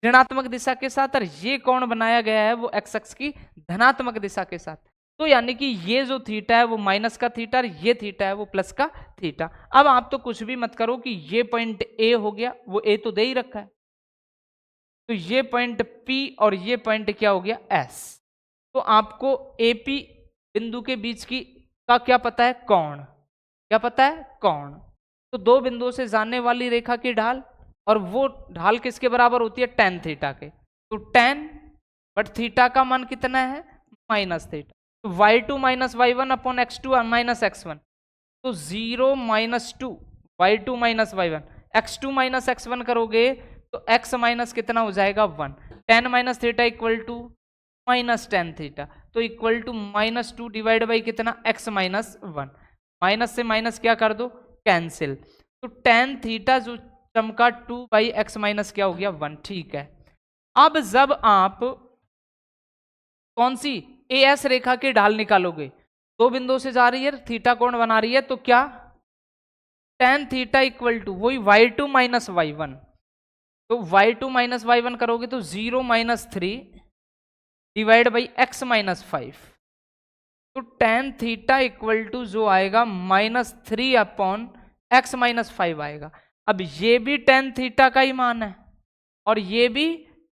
ऋणात्मक दिशा के साथ, और ये कोण बनाया गया है वो x अक्ष की धनात्मक दिशा के साथ। तो यानी कि ये जो थीटा है वो माइनस का थीटा और ये थीटा है वो प्लस का थीटा। अब आप तो कुछ भी मत करो कि ये पॉइंट A हो गया, वो A तो दे ही रखा है, तो ये पॉइंट P और ये पॉइंट क्या हो गया S। तो आपको AP बिंदु के बीच की का क्या पता है, कोण, क्या पता है कोण। तो दो बिंदुओं से जाने वाली रेखा की ढाल, और वो ढाल किसके बराबर होती है tan थीटा के, तो tan, बट थीटा का मान कितना है माइनस थीटा, तो y2 - y1 upon x2 - x1, तो 0 - 2 y2 - y1, x2 - x1 करोगे तो x माइनस कितना हो जाएगा 1, tan minus theta equal to minus tan theta, तो इक्वल टू -2 डिवाइड बाई कितना x -1, माइनस से माइनस क्या कर दो कैंसिल, तो tan थीटा जो चमका 2/x माइनस क्या हो गया 1, ठीक है। अब जब आप कौन सी AS रेखा की ढाल निकालोगे, दो बिंदुओं से जा रही है, थीटा कोण बना रही है, तो क्या tan थीटा इक्वल टू वही y2 - y1, तो y2 - y1 करोगे तो 0 - 3 डिवाइड बाई x -5, तो tan थीटा इक्वल टू जो आएगा -3 अपॉन x -5 आएगा। अब ये भी tan थीटा का ही मान है और ये भी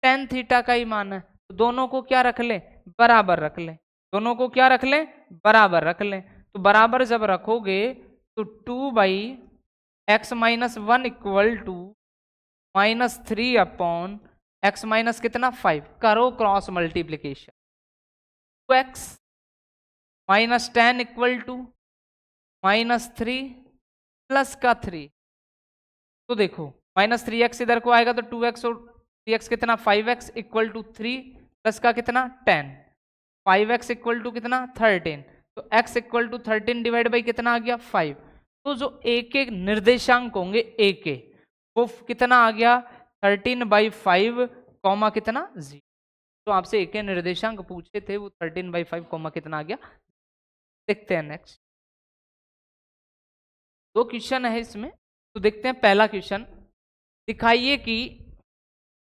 tan थीटा का ही मान है, तो दोनों को क्या रख ले बराबर रख ले, दोनों को क्या रख ले बराबर रख ले। तो बराबर जब रखोगे तो 2/x -1 equal to -3 upon x minus कितना 5, करो cross multiplication, 2x -10 equal to -3 plus का 3, तो देखो -3x इधर को आएगा तो 2x और 3x कितना 5x इक्वल टू 3 प्लस का कितना 10, 5x इक्वल टू कितना 13, तो x equal to 13 divide by कितना आ गया 5। तो जो a के निर्देशांक होंगे a के, वो कितना आ गया 13/5 कॉमा कितना 0। तो आपसे a के निर्देशांक पूछे थे, वो 13/5 कॉमा कितना आ गया। देखते हैं नेक्स्ट, दो क्वेश्चन है इसमें, तो देखते हैं पहला क्वेश्चन, दिखाइए कि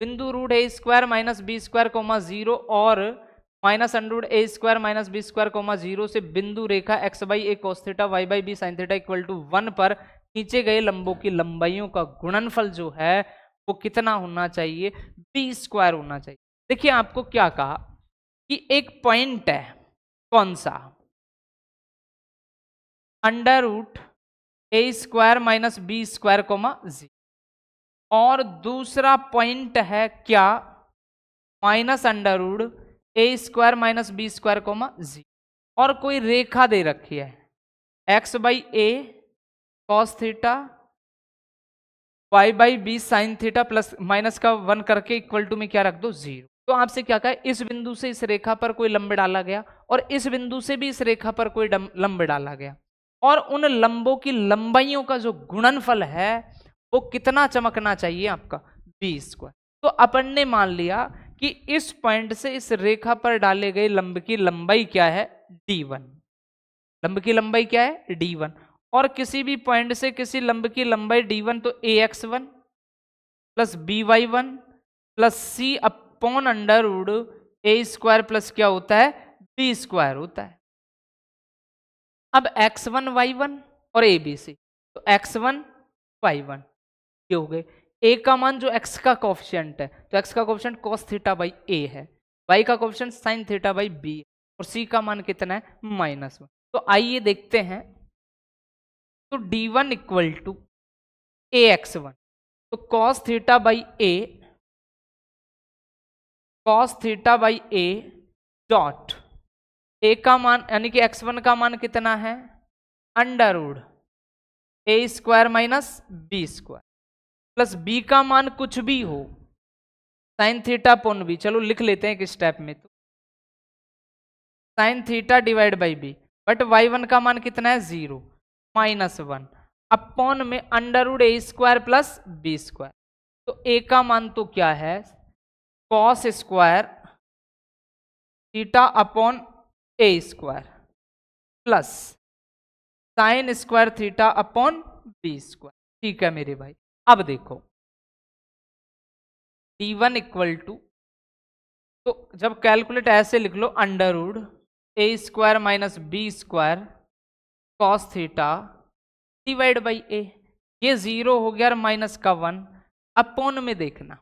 बिंदु √a² - b² 0 और -√a² - b² 0 से बिंदु रेखा x/a cos theta y/b sin theta equal to 1 पर खींचे गए लंबों की लंबाइयों का गुणनफल जो है वो कितना होना चाहिए, b² होना चाहिए। देखिए आपको क्या कहा कि एक पॉइंट है, कौन सा, √a² - b² 0, और दूसरा पॉइंट है क्या -√a² - b² 0, और कोई रेखा दे रखी है x/a cos theta y/b sin theta plus minus का 1 करके इक्वल टू में क्या रख दो 0। तो आपसे क्या कहा, इस बिंदु से इस रेखा पर कोई लंब डाला गया और इस बिंदु से भी इस रेखा पर कोई लंब डाला गया, और उन लंबों की लंबाइयों का जो गुणनफल है वो कितना चमकना चाहिए आपका, b²। तो अपन ने मान लिया कि इस पॉइंट से इस रेखा पर डाले गए लंब की लंबाई क्या है, d1। लंब की लंबाई क्या है, d1। और किसी भी पॉइंट से किसी लंब की लंबाई d1, तो ax1 plus by1 plus c upon under root a² plus क्या होता है, b² होता है। अब x1 y1 और abc, तो x1 y1 ये हो गए। a का मान जो x का कोफिशिएंट है, तो x का coefficient cos theta by a है, y का coefficient sin theta by b है, और c का मान कितना है, -1। तो आइए देखते हैं। तो d1 इक्वल टू ax1, तो cos theta by a, cos theta by a dot a का मान यानी कि x1 का मान कितना है, under root a² minus b² plus b का मान कुछ भी हो, साइन थीटा अपॉन b, चलो लिख लेते हैं एक स्टेप में, तो sine theta divide by b, but y1 का मान कितना है, 0 -1 अपॉन में under root a² plus b²। तो a का मान तो क्या है, cos² theta upon a² plus sin² theta upon b²। ठीक है मेरे भाई। अब देखो d1 इक्वल टू, तो जब कैलकुलेट ऐसे लिख लो, under root a² minus b² cos theta divide by a, ये 0 हो गया और माइनस का 1 अपॉन में देखना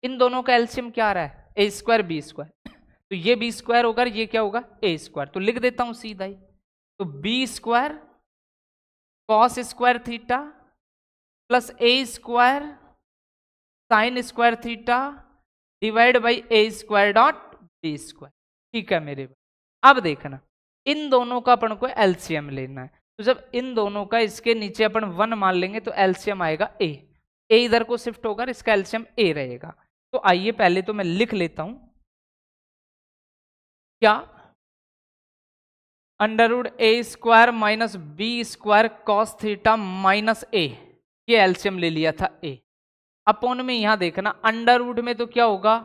इन दोनों का एलसीएम क्या आ रहा है, a² b², तो ये b² होगा, ये क्या होगा, a², तो लिख देता हूं सीधा ही। तो b² cos² theta plus a² sin² theta divide by a² dot b²। ठीक है मेरे भाई। अब देखना इन दोनों का अपन को एलसीएम लेना है, तो जब इन दोनों का इसके नीचे अपन 1 मान लेंगे तो एलसीएम आएगा a इधर को शिफ्ट होकर इसका एलसीएम a रहेगा। तो आइए पहले तो मैं लिख लेता हूं क्या, under root a² minus b² cos theta minus a, ये एलसीएम ले लिया था a, अपॉन में यहां देखना अंडर रूट में तो क्या होगा,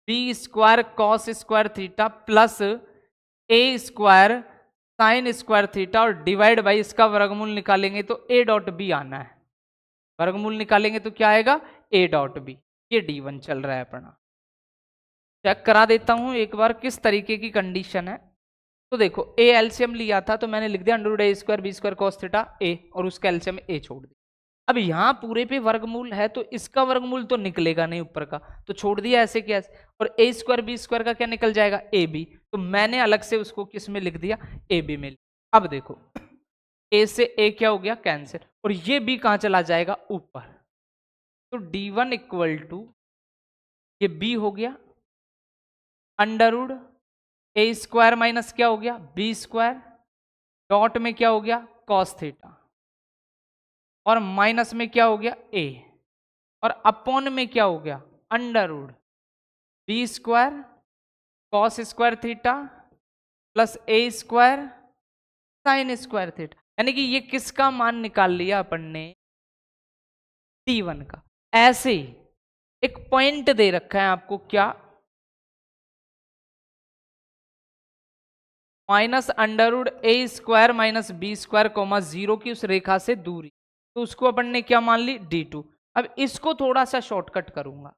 b² cos² theta plus a² sin² theta और डिवाइड बाई इसका वर्गमूल निकालेंगे तो a डॉट b आना है, वर्गमूल निकालेंगे तो क्या आएगा, a डॉट b। ये d1 चल रहा है अपना। चेक करा देता हूं एक बार किस तरीके की कंडीशन है। तो देखो a एलसीएम लिया था तो मैंने लिख दिया under root a² b² cos theta a, और उसका एलसीएम a छोड़ दिया। अब यहां पूरे पे वर्गमूल है तो इसका वर्गमूल तो निकलेगा नहीं ऊपर का, तो छोड़ दिया ऐसे क्या, और a² b² का क्या निकल जाएगा, ab, तो मैंने अलग से उसको किस में लिख दिया, ab में। अब देखो a से a क्या हो गया, कैंसिल, और ये b कहां चला जाएगा, ऊपर। तो d1 इक्वल टू ये b हो गया अंडर रूट a² माइनस क्या हो गया, b² डॉट में क्या हो गया, cos थीटा, और माइनस में क्या हो गया, a, और अपॉन में क्या हो गया, under root b² cos² theta plus a² sin² theta, यानी कि ये किसका मान निकाल लिया अपन ने, d1 का। ऐसे ही एक पॉइंट दे रखा है आपको क्या, minus under root a² minus b² comma 0 की उस रेखा से दूरी, तो उसको अपन ने क्या मान ली, d2। अब इसको थोड़ा सा शॉर्टकट करूंगा,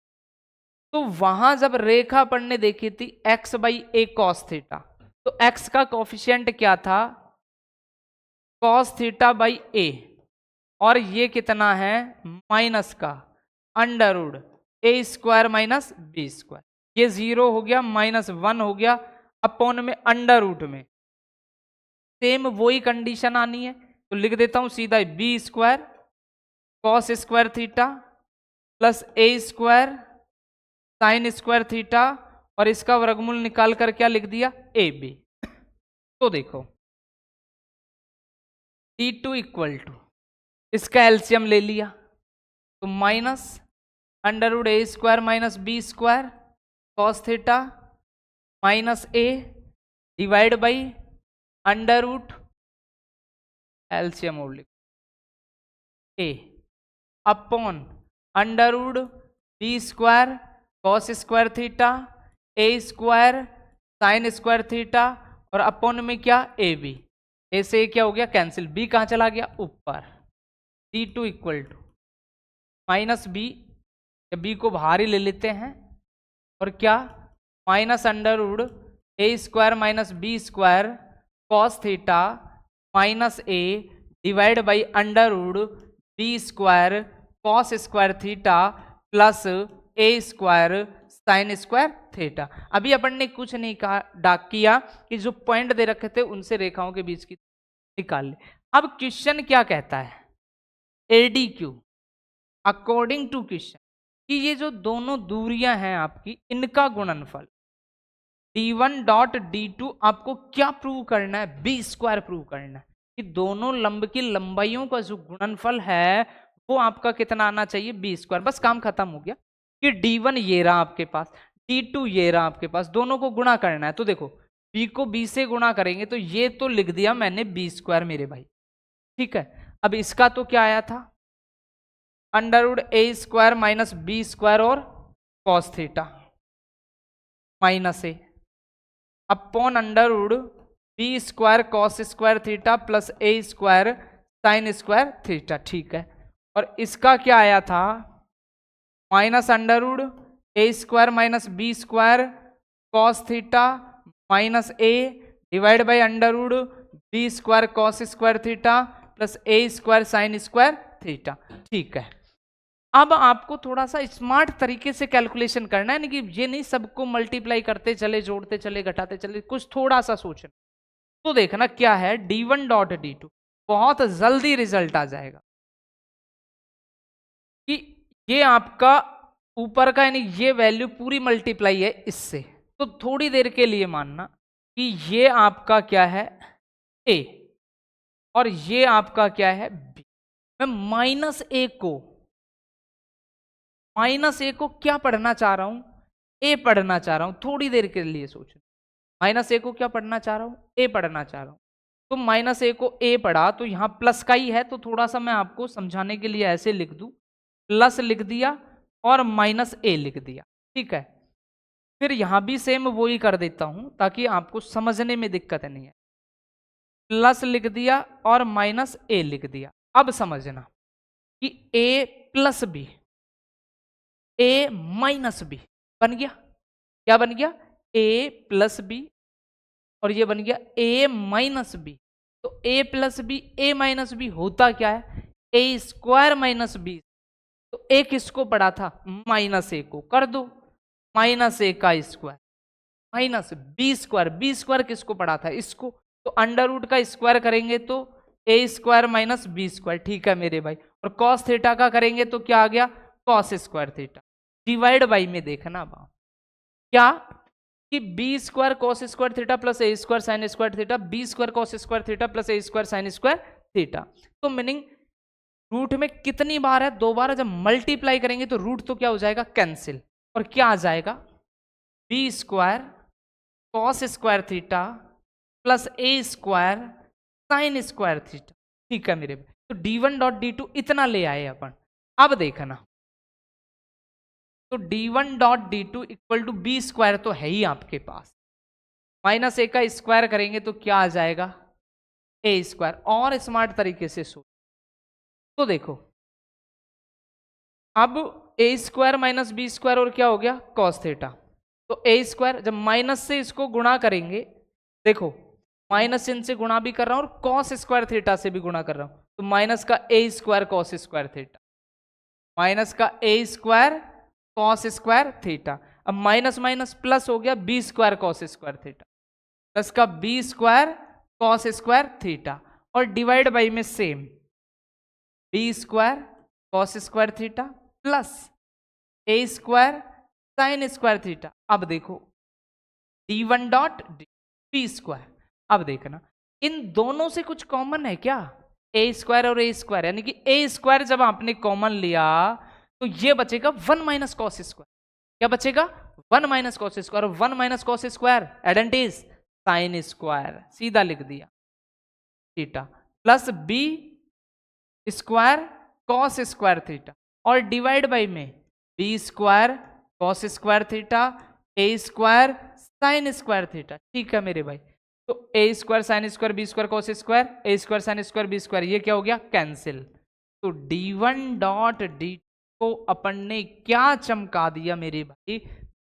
तो वहां जब रेखा अपन ने देखी थी x by a cos theta, तो x का कोफिशिएंट क्या था, cos थीटा बाई a, और ये कितना है, माइनस का under root a² minus b², ये 0 हो गया, -1 हो गया, अपॉन में अंडर रूट में सेम वही कंडीशन आनी है, तो लिख देता हूं सीधा b² cos² theta plus a² sin² theta, और इसका वर्गमूल निकाल कर क्या लिख दिया, ab। तो देखो d2 इक्वल टू इसका एलसीएम ले लिया, तो minus under root a² minus b² cos theta minus A divide by under root LCM a upon under root B square cos square theta A square sine square theta और upon में क्या A B. ए से क्या हो गया cancel, B कहाँ चला गया ऊपर, d2 equal to minus b, b को बाहर ही ले लेते हैं और क्या minus under root A square minus B square cos theta minus A divide by under root B square cos square theta plus A square sine square theta. अभी अपन ने कुछ नहीं कहा डाक किया कि जो पॉइंट दे रखे थे उनसे रेखाओं के बीच की निकाल ले। अब क्वेश्चन क्या कहता है, एडी क्यू अकॉर्डिंग टू क्वेश्चन कि ये जो दोनों दूरियां हैं आपकी इनका गुणनफल d1 डॉट d2 आपको क्या प्रूव करना है, बी स्क्वायर प्रूव करना है कि दोनों लंब की लंबाइयों का जो गुणनफल है वो आपका कितना आना चाहिए बी स्क्वायर। बस काम खत्म हो गया कि d1 ये रहा आपके पास, d2 ये रहा आपके पास, दोनों को गुणा करना है। तो देखो b को b से गुणा करेंगे तो ये तो लिख दिया मैंने बी स्क्वायर मेरे भाई, ठीक है। अब इसका तो क्या आया था अंडर रूट ए स्क्वायर माइनस बी स्क्वायर और cos theta minus A upon under root B square cos square theta plus A square sine square theta, ठीक है। और इसका क्या आया था minus under root A square minus B square cos theta minus A divide by under root B square cos square theta plus A square sine square theta, ठीक है। अब आपको थोड़ा सा स्मार्ट तरीके से कैलकुलेशन करना है, कि ये नहीं सबको मल्टीप्लाई करते चले जोड़ते चले घटाते चले, कुछ थोड़ा सा सोचना। तो देखना क्या है d1 डॉट d2, बहुत जल्दी रिजल्ट आ जाएगा कि ये आपका ऊपर का यानी ये वैल्यू पूरी मल्टीप्लाई है इससे। तो थोड़ी देर के लिए मानना कि ये आपका क्या है a और ये आपका क्या है b। मैं माइनस ए को क्या पढ़ना चाह रहा हूं, ए पढ़ना चाह रहा हूं। थोड़ी देर के लिए सोचना, माइनस ए को क्या पढ़ना चाह रहा हूं, ए पढ़ना चाह रहा हूं। तो माइनस ए को ए पढ़ा तो यहां प्लस का ही है, तो थोड़ा सा मैं आपको समझाने के लिए ऐसे लिख दूं, प्लस लिख दिया और माइनस ए लिख दिया, ठीक है। फिर यहां भी सेम वो ही कर देता हूं ताकि आपको समझने में दिक्कत नहीं है। प्लस लिख दिया और माइनस ए लिख दिया। अब समझना कि ए प्लस बी ए माइनस बी बन गया, क्या बन गया ए प्लस बी और ये बन गया ए माइनस बी। तो ए प्लस बी ए माइनस बी होता क्या है ए स्क्वायर माइनस बी। तो ए किसको पढ़ा था माइनस ए को, कर दो माइनस ए का स्क्वायर माइनस बी स्क्वायर किसको पढ़ा था इसको। तो अंडर रूट का स्क्वायर करेंगे तो A square minus B square, ठीक है मेरे भाई। और कॉस थीटा का करेंगे तो क्या आ गया cos square theta divide by में देखना क्या कि B square cos square theta plus ए square sine square theta, B square cos square theta plus ए स्क्वायर साइन स्क्वायर थीटा। तो मीनिंग रूट में कितनी बार है दो बार, जब मल्टीप्लाई करेंगे तो रूट तो क्या हो जाएगा कैंसिल और क्या आ जाएगा B square cos square theta plus ए स्क्वायर साइन स्क्वायर थीटा, ठीक है मेरे भाई। तो d1 डॉट d2 इतना ले आए अपन। अब देखना तो d1 dot d2 equal to b square तो है ही आपके पास, माइनस ए का स्क्वायर करेंगे तो क्या आ जाएगा ए स्क्वायर। और स्मार्ट तरीके से सोच तो देखो अब ए स्क्वायर माइनस बी स्क्वायर और क्या हो गया कॉस थीटा। तो ए स्क्वायर जब माइनस से इसको गुणा करेंगे, देखो माइनस इनसे गुणा भी कर रहा हूं और कॉस स्क्वायर थीटा से भी गुणा कर रहा हूं, तो माइनस का A square cos square theta minus का A square cos square theta. अब माइनस माइनस प्लस हो गया B square cos square theta plus का B square cos square theta और डिवाइड बाई में same B square cos square theta plus ए square sine square theta. अब देखो d1 dot B square. अब देखना इन दोनों से कुछ कॉमन है क्या ए स्क्वायर और ए स्क्वायर, यानी कि ए स्क्वायर जब आपने कॉमन लिया तो ये बचेगा 1 माइनस कॉस स्क्वायर। क्या बचेगा 1 minus cos square, 1 minus cos square identities sine square, सीधा लिख दिया theta, plus B square cos square theta, और डिवाइड बाई में B square cos square theta ए स्क्वायर साइन स्क्वायर थीटा। ठीक है मेरे भाई, तो A square sine square B square cos square, A square sine square B square, ये क्या हो गया कैंसिल। तो d1 डॉट डी को अपन ने क्या चमका दिया मेरे भाई,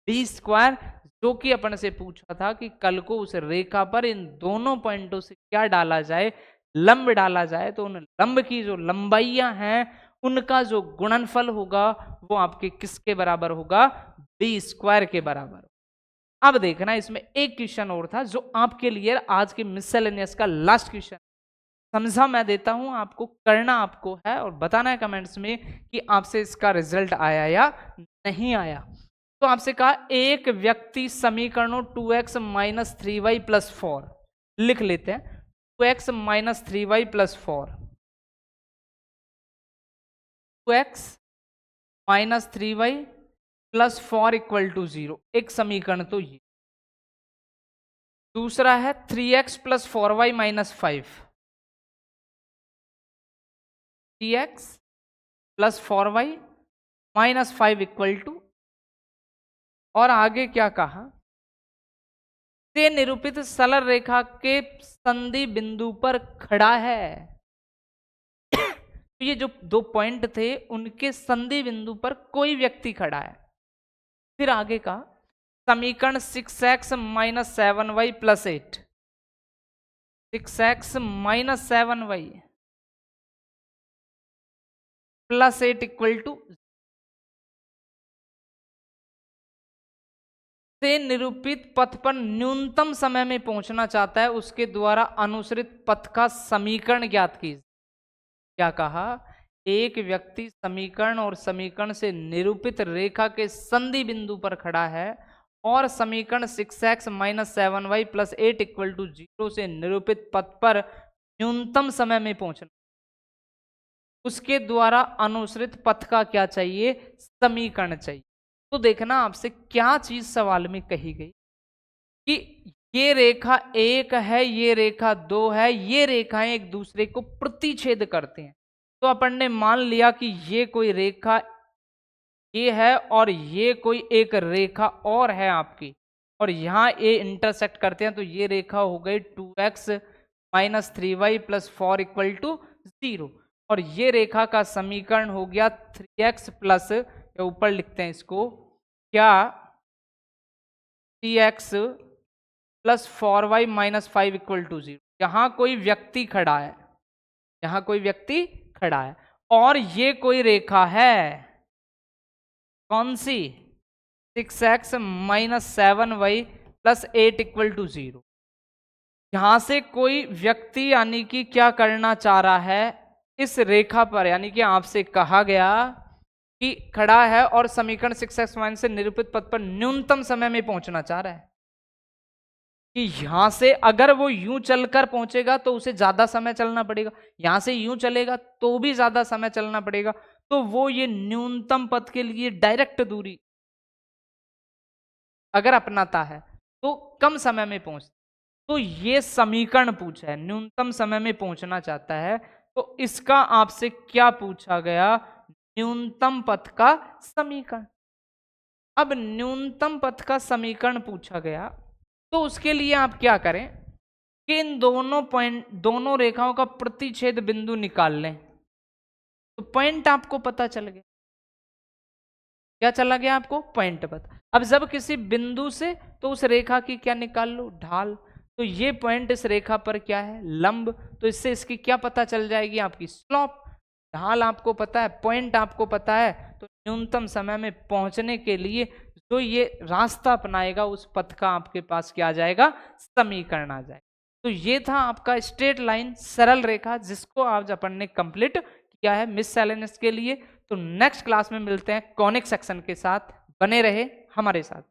बी स्क्वायर, जो कि अपन से पूछा था कि कल को उस रेखा पर इन दोनों पॉइंटों से क्या डाला जाए, लंब डाला जाए, तो उन लंब की जो लंबाइयां हैं उनका जो गुणनफल होगा वो आपके किसके बराबर होगा, बी स्क्वायर के बराबर। अब देखना इसमें एक क्वेश्चन और था जो आपके लिए आज के मिसलेनियस का लास्ट क्वेश्चन समझा मैं देता हूं आपको, करना आपको है और बताना है कमेंट्स में कि आपसे इसका रिजल्ट आया या नहीं आया। तो आपसे कहा एक व्यक्ति समीकरणों 2x माइनस 3y प्लस 4, लिख लेते हैं 2x minus 3y plus 4, 2x minus 3y plus 4 equal to 0, एक समीकरण तो ये। दूसरा है 3x plus 4y minus 5, 3x plus 4y minus 5 equal to, और आगे क्या कहा, से निरूपित सरल रेखा के संधि बिंदु पर खड़ा है। तो ये जो दो पॉइंट थे उनके संधि बिंदु पर कोई व्यक्ति खड़ा है। फिर आगे का समीकरण 6x minus 7y plus 8, 6x minus 7y plus 8 equal to, से निरूपित पथ पर न्यूनतम समय में पहुंचना चाहता है, उसके द्वारा अनुसरित पथ का समीकरण ज्ञात कीजिए। क्या कहा, एक व्यक्ति समीकरण और समीकरण से निरूपित रेखा के संधि बिंदु पर खड़ा है और समीकरण 6x minus 7y plus 8 equal to 0 से निरूपित पथ पर न्यूनतम समय में पहुंचना, उसके द्वारा अनुसरित पथ का क्या चाहिए, समीकरण चाहिए। तो देखना आपसे क्या चीज सवाल में कही गई कि ये रेखा एक है, ये रेखा दो है, ये रेखाएं एक दूसरे को प्रतिच्छेद करते हैं। तो अपन ने मान लिया कि ये कोई रेखा ये है और ये कोई एक रेखा और है आपकी, और यहां ये इंटरसेक्ट करते हैं, तो ये रेखा हो गई 2x minus 3y plus 4 equal to 0, और ये रेखा का समीकरण हो गया 3x प्लस, ऊपर लिखते हैं इसको क्या, 3x plus 4y minus 5 equal to 0। यहां कोई व्यक्ति खड़ा है, यहां कोई व्यक्ति खड़ा है, और ये कोई रेखा है, कौन सी, 6x minus 7y plus 8 equal to 0। यहां से कोई व्यक्ति यानी कि क्या करना चाह रहा है, इस रेखा पर, यानी कि आपसे कहा गया कि खड़ा है और समीकरण 6x माइनस से निरूपित पथ पर न्यूनतम समय में पहुंचना चाह रहा है, कि यहां से अगर वो यूं चलकर पहुंचेगा तो उसे ज्यादा समय चलना पड़ेगा, यहां से यूं चलेगा तो भी ज्यादा समय चलना पड़ेगा, तो वो ये न्यूनतम पथ के लिए डायरेक्ट दूरी अगर अपनाता है तो कम समय में पहुंचता। तो ये समीकरण पूछा है, न्यूनतम समय में पहुंचना चाहता है, तो इसका आपसे क्या पूछा गया, न्यूनतम पथ का समीकरण। अब न्यूनतम पथ का समीकरण पूछा गया तो उसके लिए आप क्या करें कि इन दोनों रेखाओं का प्रतिच्छेद बिंदु निकाल लें। तो पॉइंट आपको पता चल गया, क्या चला गया आपको, पॉइंट पता। अब जब किसी बिंदु से, तो उस रेखा की क्या निकाल लो, ढाल। तो ये पॉइंट इस रेखा पर क्या है, लंब, तो इससे इसकी क्या पता चल जाएगी, आपकी स्लोप। ढाल आपको पता है, पॉइंट आपको पता है, तो न्यूनतम समय में पहुंचने के लिए जो ये रास्ता अपनाएगा उस पथ का आपके पास क्या आ जाएगा, समीकरण आ जाएगा। तो ये था आपका स्ट्रेट लाइन, सरल रेखा, जिसको आज अपन ने कंप्लीट किया है मिससेलेनियस के लिए। तो नेक्स्ट क्लास में मिलते हैं कॉनिक सेक्शन के साथ, बने रहे हमारे साथ।